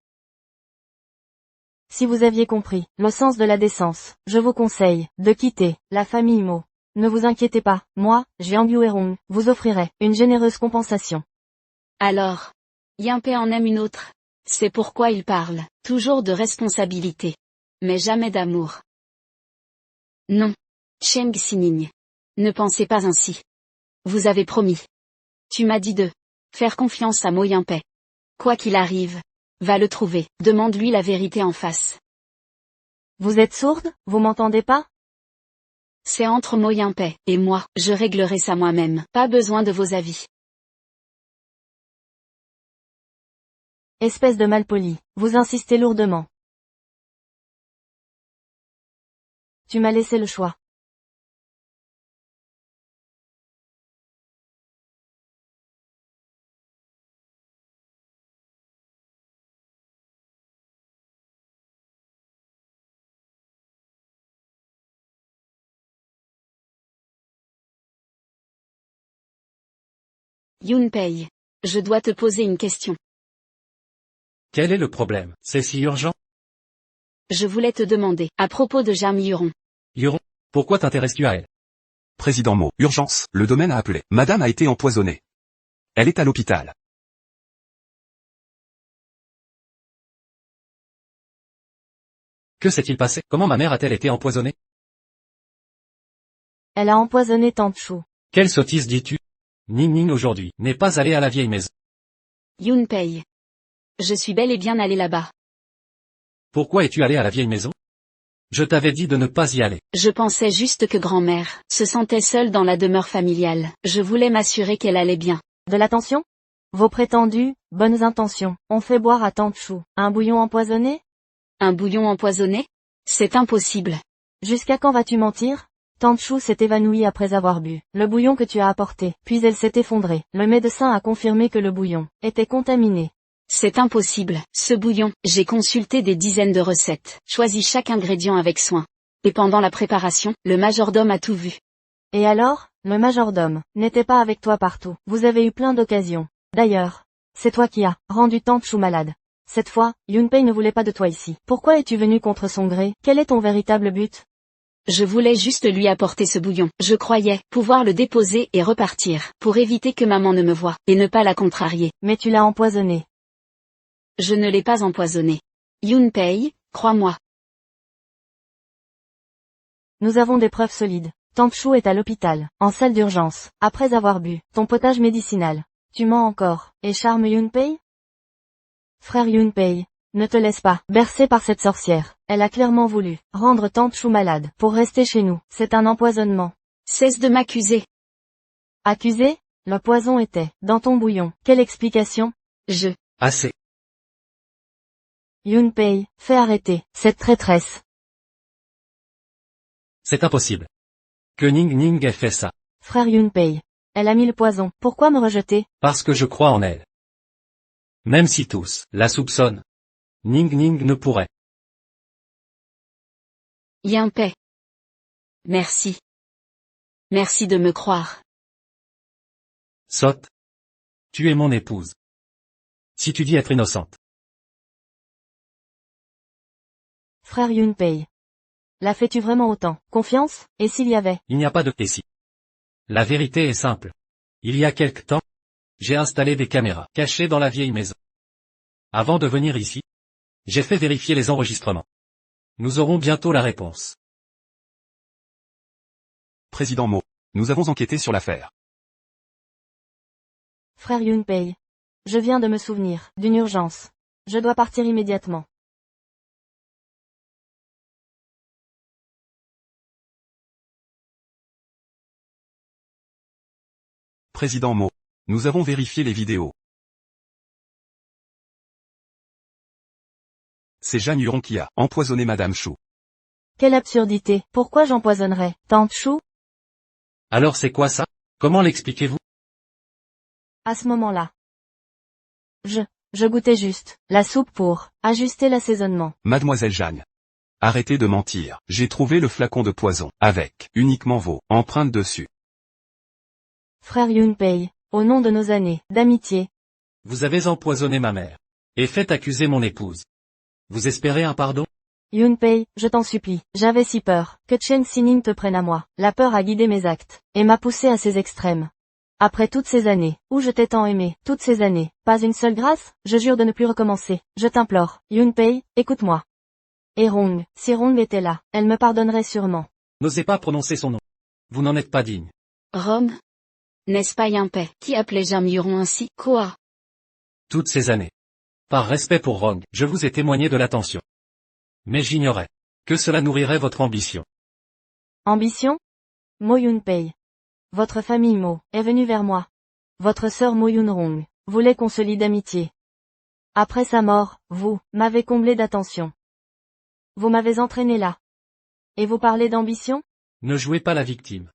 Si vous aviez compris le sens de la décence, je vous conseille de quitter la famille Mo. Ne vous inquiétez pas, moi, Jiang Yuerong, vous offrirai une généreuse compensation. Alors, Yunpei en aime une autre. C'est pourquoi il parle toujours de responsabilité, mais jamais d'amour. Non, Cheng Xining. Ne pensez pas ainsi. Vous avez promis. Tu m'as dit de faire confiance à Mo Yunpei. Quoi qu'il arrive, Va le trouver, demande-lui la vérité en face. Vous êtes sourde, vous m'entendez pas? C'est entre Mo Yunpei et moi, je réglerai ça moi-même, pas besoin de vos avis. Espèce de malpoli, vous insistez lourdement. Tu m'as laissé le choix. Yunpei. Je dois te poser une question. Quel est le problème? C'est si urgent? Je voulais te demander, à propos de Jam Yuron. Yuron, pourquoi t'intéresses-tu à elle? Président Mo, urgence, le domaine a appelé. Madame a été empoisonnée. Elle est à l'hôpital. Que s'est-il passé? Comment ma mère a-t-elle été empoisonnée? Elle a empoisonné Tante Chou. Quelle sottise dis-tu? Ning Ning aujourd'hui n'est pas allée à la vieille maison. Yunpei. Je suis bel et bien allé là-bas. Pourquoi es-tu allé à la vieille maison? Je t'avais dit de ne pas y aller. Je pensais juste que grand-mère se sentait seule dans la demeure familiale. Je voulais m'assurer qu'elle allait bien. De l'attention? Vos prétendues, bonnes intentions, ont fait boire à Tante Chou un bouillon empoisonné? Un bouillon empoisonné? C'est impossible. Jusqu'à quand vas-tu mentir? Tante Chou s'est évanouie après avoir bu le bouillon que tu as apporté, puis elle s'est effondrée. Le médecin a confirmé que le bouillon était contaminé. C'est impossible, ce bouillon. J'ai consulté des dizaines de recettes, choisi chaque ingrédient avec soin. Et pendant la préparation, le majordome a tout vu. Et alors, le majordome n'était pas avec toi partout. Vous avez eu plein d'occasions. D'ailleurs, c'est toi qui as rendu Tante Chou malade. Cette fois, Yunpei ne voulait pas de toi ici. Pourquoi es-tu venu contre son gré? Quel est ton véritable but? Je voulais juste lui apporter ce bouillon. Je croyais pouvoir le déposer et repartir, pour éviter que maman ne me voie, et ne pas la contrarier. Mais tu l'as empoisonné. Je ne l'ai pas empoisonné. Yunpei, crois-moi. Nous avons des preuves solides. Tante Chou est à l'hôpital, en salle d'urgence, après avoir bu ton potage médicinal. Tu mens encore, et charme Yunpei? Frère Yunpei, ne te laisse pas bercer par cette sorcière. Elle a clairement voulu rendre Tante Chou malade pour rester chez nous. C'est un empoisonnement. Cesse de m'accuser. Accusé? Le poison était dans ton bouillon. Quelle explication? Assez. Yunpei, fais arrêter cette traîtresse. C'est impossible. Que Ning Ning ait fait ça. Frère Yunpei, elle a mis le poison. Pourquoi me rejeter? Parce que je crois en elle. Même si tous la soupçonnent. Ning Ning ne pourrait. Yunpei. Merci. Merci de me croire. Sotte. Tu es mon épouse. Si tu dis être innocente. Frère Yunpei. La fais-tu vraiment autant confiance? Et s'il y avait? Il n'y a pas de « et si ». La vérité est simple. Il y a quelque temps, j'ai installé des caméras cachées dans la vieille maison. Avant de venir ici, j'ai fait vérifier les enregistrements. Nous aurons bientôt la réponse. Président Mo, nous avons enquêté sur l'affaire. Frère Yunpei. Je viens de me souvenir d'une urgence. Je dois partir immédiatement. Président Mo, nous avons vérifié les vidéos. C'est Jeanne Huron qui a empoisonné Madame Chou. Quelle absurdité. Pourquoi j'empoisonnerais Tante Chou? Alors c'est quoi ça? Comment l'expliquez-vous? À ce moment-là. Je goûtais juste la soupe pour ajuster l'assaisonnement. Mademoiselle Jeanne. Arrêtez de mentir. J'ai trouvé le flacon de poison, avec uniquement vos empreintes dessus. Frère Yunpei, au nom de nos années d'amitié. Vous avez empoisonné ma mère. Et fait accuser mon épouse. Vous espérez un pardon? Yunpei, je t'en supplie, j'avais si peur que Chen Xining te prenne à moi. La peur a guidé mes actes, et m'a poussé à ces extrêmes. Après toutes ces années, où je t'ai tant aimé, toutes ces années, pas une seule grâce, je jure de ne plus recommencer, je t'implore. Yunpei, écoute-moi. Et Rong, si Rong était là, elle me pardonnerait sûrement. N'osez pas prononcer son nom. Vous n'en êtes pas digne. Rome? N'est-ce pas Yunpei qui appelait Jam Yuron ainsi? Quoi? Toutes ces années. Par respect pour Rong, je vous ai témoigné de l'attention. Mais j'ignorais que cela nourrirait votre ambition. Ambition? Mo Yun-pei. Votre famille Mo est venue vers moi. Votre sœur Mo Yun-rong voulait qu'on se lie d'amitié. Après sa mort, vous m'avez comblé d'attention. Vous m'avez entraîné là. Et vous parlez d'ambition? Ne jouez pas la victime.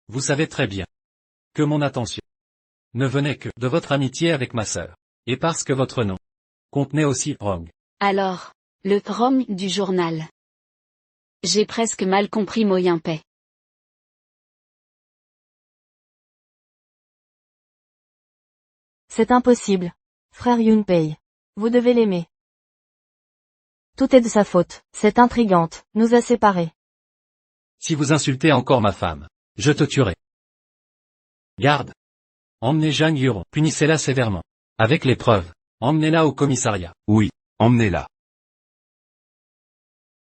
Vous savez très bien que mon attention ne venait que de votre amitié avec ma sœur. Et parce que votre nom contenait aussi Rong. Alors, le Rong du journal. J'ai presque mal compris Mo Yun-pei. C'est impossible. Frère Yun-pei. Vous devez l'aimer. Tout est de sa faute. Cette intrigante nous a séparés. Si vous insultez encore ma femme, je te tuerai. Garde. Emmenez Zhang Yuron, punissez-la sévèrement. Avec les preuves, emmenez-la au commissariat. Oui, emmenez-la.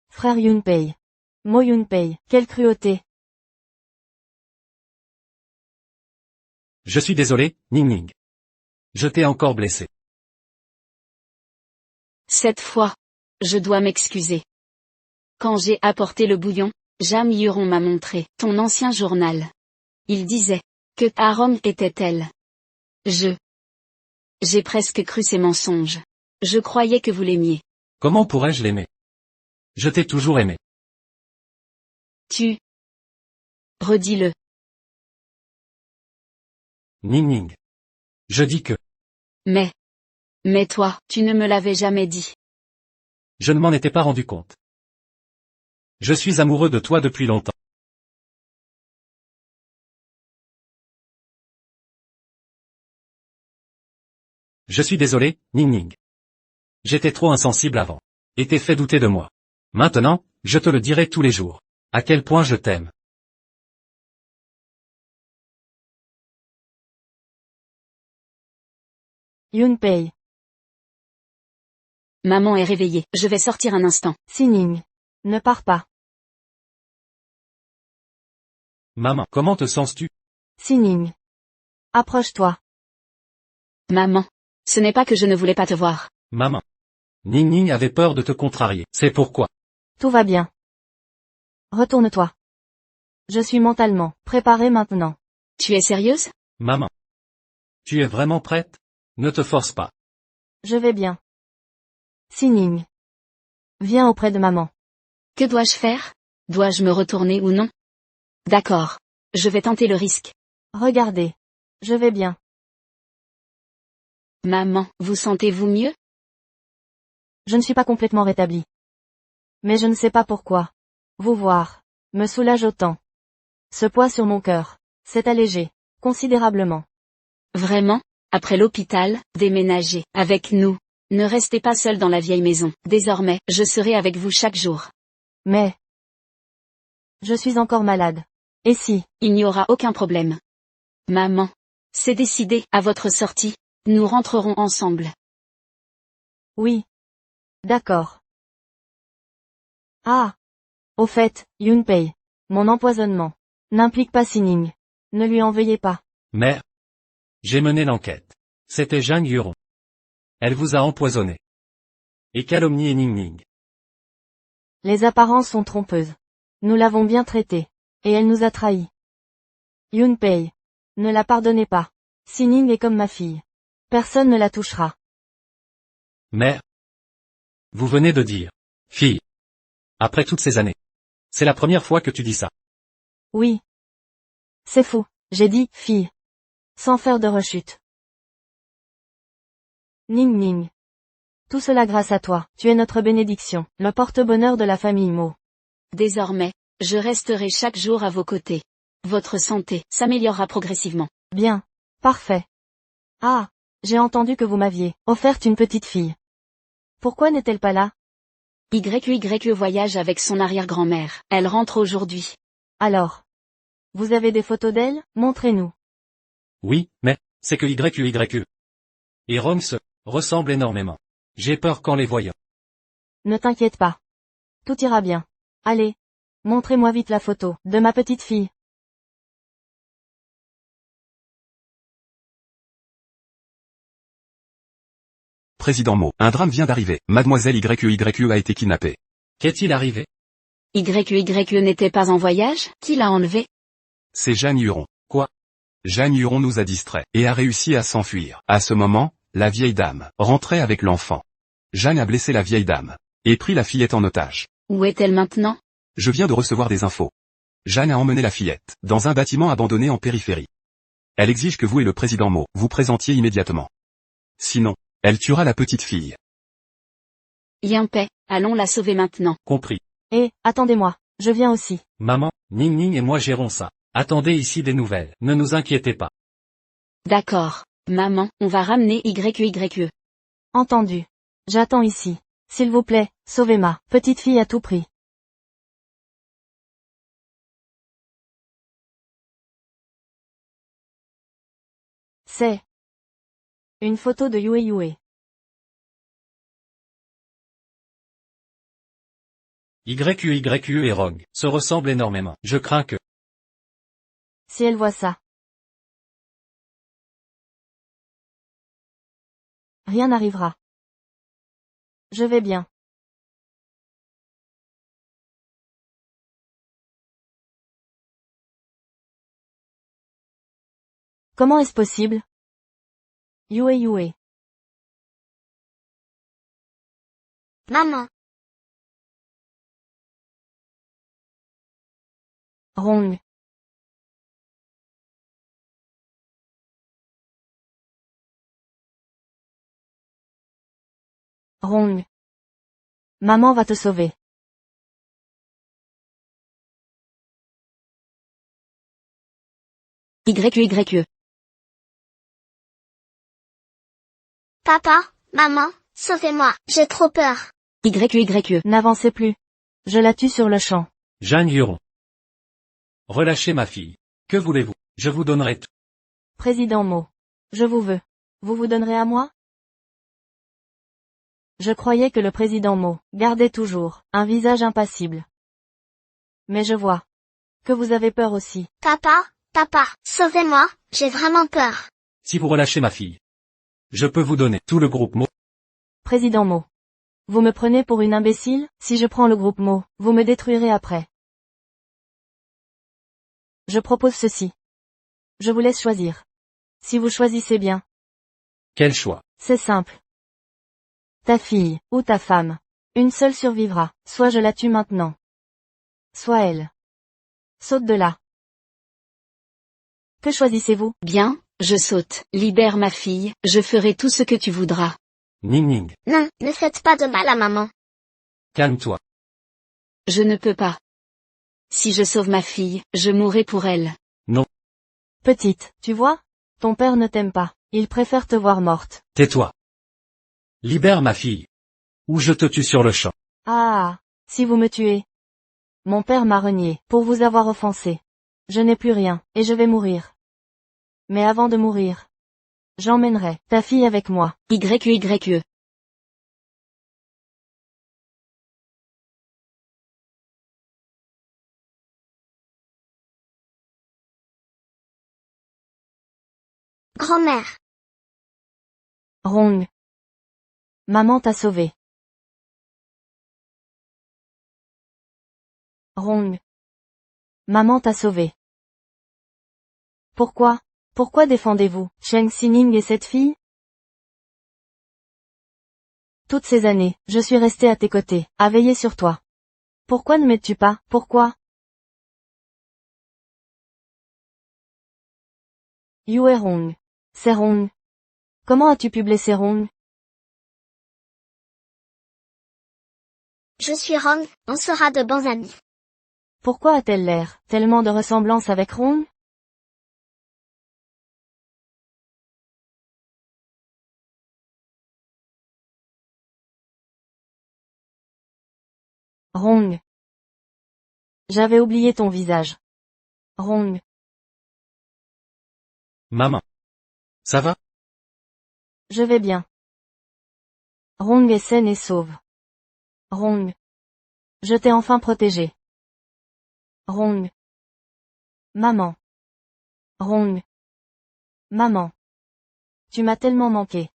Frère Yun-pei. Mo Yun-pei, quelle cruauté. Je suis désolé, Ning Ning. Je t'ai encore blessé. Cette fois, je dois m'excuser. Quand j'ai apporté le bouillon, Zhang Yuron m'a montré ton ancien journal. Il disait que Aaron était elle. J'ai presque cru ces mensonges. Je croyais que vous l'aimiez. Comment pourrais-je l'aimer? Je t'ai toujours aimé. Redis-le. Ning Ning. Je dis que Mais toi, tu ne me l'avais jamais dit. je ne m'en étais pas rendu compte. Je suis amoureux de toi depuis longtemps. Je suis désolé, Ning Ning. J'étais trop insensible avant. Et t'ai fait douter de moi. Maintenant, je te le dirai tous les jours. À quel point je t'aime. Yun-pei. Maman est réveillée, je vais sortir un instant. Sining. Ne pars pas. Maman, comment te sens-tu? Sining. Approche-toi. Maman. Ce n'est pas que je ne voulais pas te voir. Maman. Ning Ning avait peur de te contrarier. C'est pourquoi. Tout va bien. Retourne-toi. Je suis mentalement préparée maintenant. Tu es sérieuse? Maman. Tu es vraiment prête? Ne te force pas. Je vais bien. Sining. Viens auprès de maman. Que dois-je faire? Dois-je me retourner ou non? D'accord. Je vais tenter le risque. Regardez. Je vais bien. Maman, vous sentez-vous mieux? Je ne suis pas complètement rétablie. Mais je ne sais pas pourquoi. Vous voir me soulage autant. Ce poids sur mon cœur s'est allégé considérablement. Vraiment? Après l'hôpital, déménagez avec nous. Ne restez pas seul dans la vieille maison. Désormais, je serai avec vous chaque jour. Mais je suis encore malade. Et si? Il n'y aura aucun problème. Maman. C'est décidé, à votre sortie, nous rentrerons ensemble. Oui. D'accord. Ah. Au fait, Yun-pei. Mon empoisonnement n'implique pas Sining. Ne lui en veuillez pas. Mère. J'ai mené l'enquête. C'était Zhang Yuron. Elle vous a empoisonné. Et calomnié Ning Ning. Les apparences sont trompeuses. Nous l'avons bien traitée. Et elle nous a trahis. Yun-pei. Ne la pardonnez pas. Sining est comme ma fille. Personne ne la touchera. Mère. Vous venez de dire. Fille. Après toutes ces années. C'est la première fois que tu dis ça. Oui. C'est fou. J'ai dit, fille. Sans faire de rechute. Ning Ning. Tout cela grâce à toi. Tu es notre bénédiction, le porte-bonheur de la famille Mo. Désormais, je resterai chaque jour à vos côtés. Votre santé s'améliorera progressivement. Bien. Parfait. Ah. J'ai entendu que vous m'aviez offert une petite fille. Pourquoi n'est-elle pas là? YYE voyage avec son arrière-grand-mère. Elle rentre aujourd'hui. Alors. Vous avez des photos d'elle? Montrez-nous. Oui, mais, c'est que YYE. Et Rong se ressemble énormément. J'ai peur qu'en les voyant. Ne t'inquiète pas. Tout ira bien. Allez. Montrez-moi vite la photo de ma petite fille. président Mo, un drame vient d'arriver. Mademoiselle YE a été kidnappée. Qu'est-il arrivé? YE n'était pas en voyage? Qui l'a enlevé? C'est Jeanne Huron. Quoi? Jeanne Huron nous a distraits et a réussi à s'enfuir. À ce moment, la vieille dame rentrait avec l'enfant. Jeanne a blessé la vieille dame et pris la fillette en otage. Où est-elle maintenant? Je viens de recevoir des infos. Jeanne a emmené la fillette dans un bâtiment abandonné en périphérie. Elle exige que vous et le président Mo vous présentiez immédiatement. Sinon, elle tuera la petite fille. Yimpe, allons la sauver maintenant. Compris. Attendez-moi, je viens aussi. Maman, Ning Ning et moi gérons ça. Attendez ici des nouvelles. Ne nous inquiétez pas. D'accord. Maman, on va ramener YE. Entendu. J'attends ici. S'il vous plaît, sauvez ma petite fille à tout prix. C'est une photo de Yue. YE et Rogue se ressemblent énormément. Je crains que... Si elle voit ça. Rien n'arrivera. Je vais bien. Comment est-ce possible? Yue. Maman. Rong. Rong. Maman va te sauver. YE. Papa, maman, sauvez-moi, j'ai trop peur. YE. N'avancez plus. Je la tue sur le champ. Jeanne Huron. Relâchez ma fille. Que voulez-vous? Je vous donnerai tout. Président Mo. Je vous veux. Vous vous donnerez à moi? Je croyais que le président Mo gardait toujours un visage impassible. Mais je vois que vous avez peur aussi. Papa, sauvez-moi, j'ai vraiment peur. Si vous relâchez ma fille, je peux vous donner tout le groupe Mo. Président Mo. Vous me prenez pour une imbécile? Si je prends le groupe Mo, vous me détruirez après. Je propose ceci. Je vous laisse choisir. Si vous choisissez bien. Quel choix? C'est simple. Ta fille, ou ta femme. Une seule survivra, soit je la tue maintenant. Soit elle. Saute de là. Que choisissez-vous? Bien, je saute. Libère ma fille, je ferai tout ce que tu voudras. Ning Ning, Non, ne faites pas de mal à maman. calme-toi. Je ne peux pas. Si je sauve ma fille, je mourrai pour elle. Petite, tu vois? Ton père ne t'aime pas. Il préfère te voir morte. Tais-toi. Libère ma fille. Ou je te tue sur le champ. Ah, si vous me tuez. Mon père m'a renié, pour vous avoir offensé. Je n'ai plus rien, et je vais mourir. Mais avant de mourir, j'emmènerai ta fille avec moi. YE. Grand-mère. Rong. Maman t'a sauvé. Rong. Maman t'a sauvé. Pourquoi? Pourquoi défendez-vous Cheng Xining et cette fille? Toutes ces années, je suis resté à tes côtés, à veiller sur toi. Pourquoi ne m'aides-tu pas? Pourquoi? Yue Rong. C'est Rong. Comment as-tu pu blesser Rong? Je suis Rong, on sera de bons amis. Pourquoi a-t-elle l'air tellement de ressemblance avec Rong? Rong. J'avais oublié ton visage. Rong. Maman. Ça va? Je vais bien. Rong est saine et sauve. Rong. Je t'ai enfin protégé. Rong. Maman. Rong. Maman. Tu m'as tellement manqué.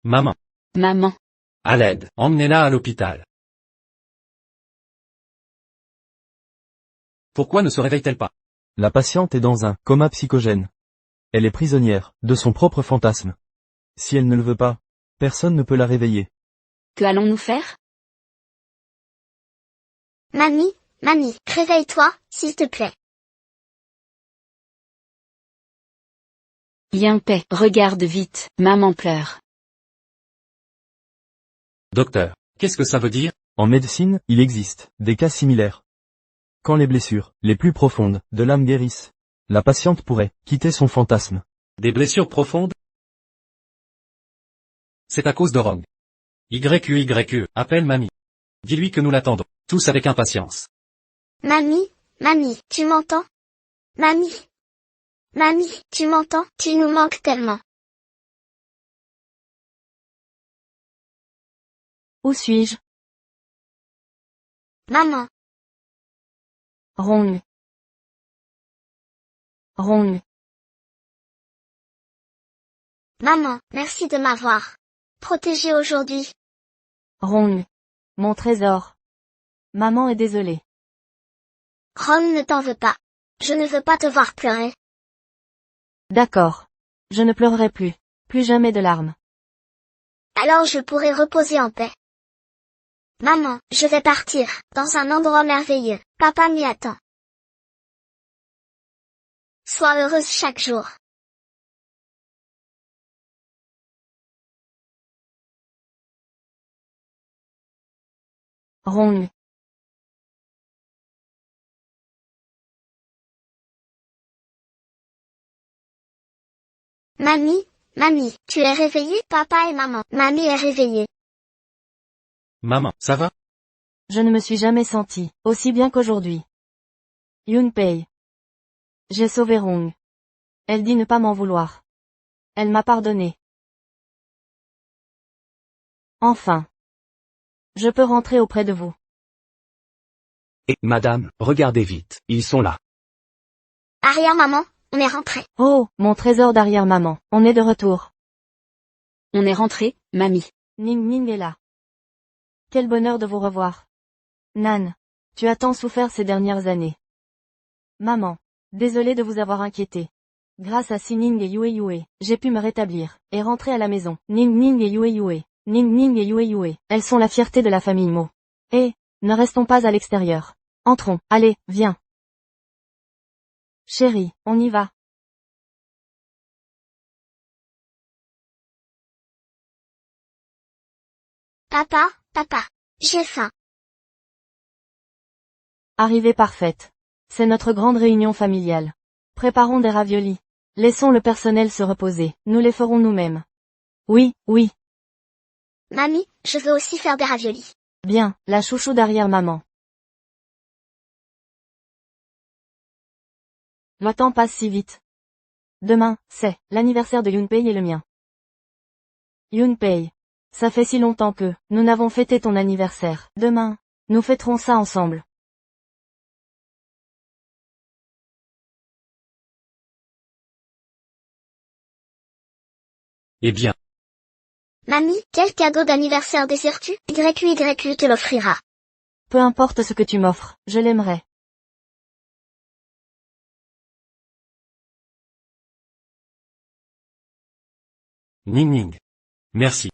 Maman. Maman. À l'aide. Emmenez-la à l'hôpital. Pourquoi ne se réveille-t-elle pas? La patiente est dans un coma psychogène. Elle est prisonnière de son propre fantasme. Si elle ne le veut pas, personne ne peut la réveiller. Que allons-nous faire? Mamie, réveille-toi, s'il te plaît. Yunpei, regarde vite, maman pleure. Docteur, qu'est-ce que ça veut dire? En médecine, il existe des cas similaires. Quand les blessures les plus profondes de l'âme guérissent, la patiente pourrait quitter son fantasme. Des blessures profondes? C'est à cause de Rong. YQYE, appelle mamie. Dis-lui que nous l'attendons, tous avec impatience. Mamie, tu m'entends? Mamie, tu m'entends? Tu nous manques tellement. Où suis-je? Maman, Rong. Rong. maman, merci de m'avoir protégée aujourd'hui. Rong. Mon trésor. Maman est désolée. Ron ne t'en veut pas. Je ne veux pas te voir pleurer. D'accord. Je ne pleurerai plus. Plus jamais de larmes. Alors je pourrai reposer en paix. Maman, je vais partir, dans un endroit merveilleux. Papa m'y attend. Sois heureuse chaque jour. Rong. Mamie, tu es réveillée? Papa et maman. Mamie est réveillée. Maman, ça va? Je ne me suis jamais sentie aussi bien qu'aujourd'hui. Yunpei. J'ai sauvé Rong. Elle dit ne pas m'en vouloir. Elle m'a pardonné. Enfin. Je peux rentrer auprès de vous. Et, madame, regardez vite, ils sont là. Arrière-maman, on est rentré. Oh, mon trésor d'arrière-maman, on est de retour. On est rentré, mamie. Ning Ning est là. Quel bonheur de vous revoir. Nan, tu as tant souffert ces dernières années. Maman, désolée de vous avoir inquiété. Grâce à Sining et Yue, j'ai pu me rétablir, et rentrer à la maison. Ning Ning et Yue. Ning Ning et Yue, elles sont la fierté de la famille Mo. Et, ne restons pas à l'extérieur. Entrons, allez, viens. Chérie, on y va. Papa, j'ai faim. Arrivée parfaite. C'est notre grande réunion familiale. Préparons des raviolis. Laissons le personnel se reposer, nous les ferons nous-mêmes. Oui. Mamie, je veux aussi faire des raviolis. Bien, la chouchou derrière maman. Le temps passe si vite. Demain, c'est l'anniversaire de Yunpei et le mien. Yunpei. Ça fait si longtemps que nous n'avons fêté ton anniversaire. Demain, nous fêterons ça ensemble. Eh bien. Mamie, quel cadeau d'anniversaire désires-tu? YQYQ te l'offrira. Peu importe ce que tu m'offres, je l'aimerai. Ning Ning. Merci.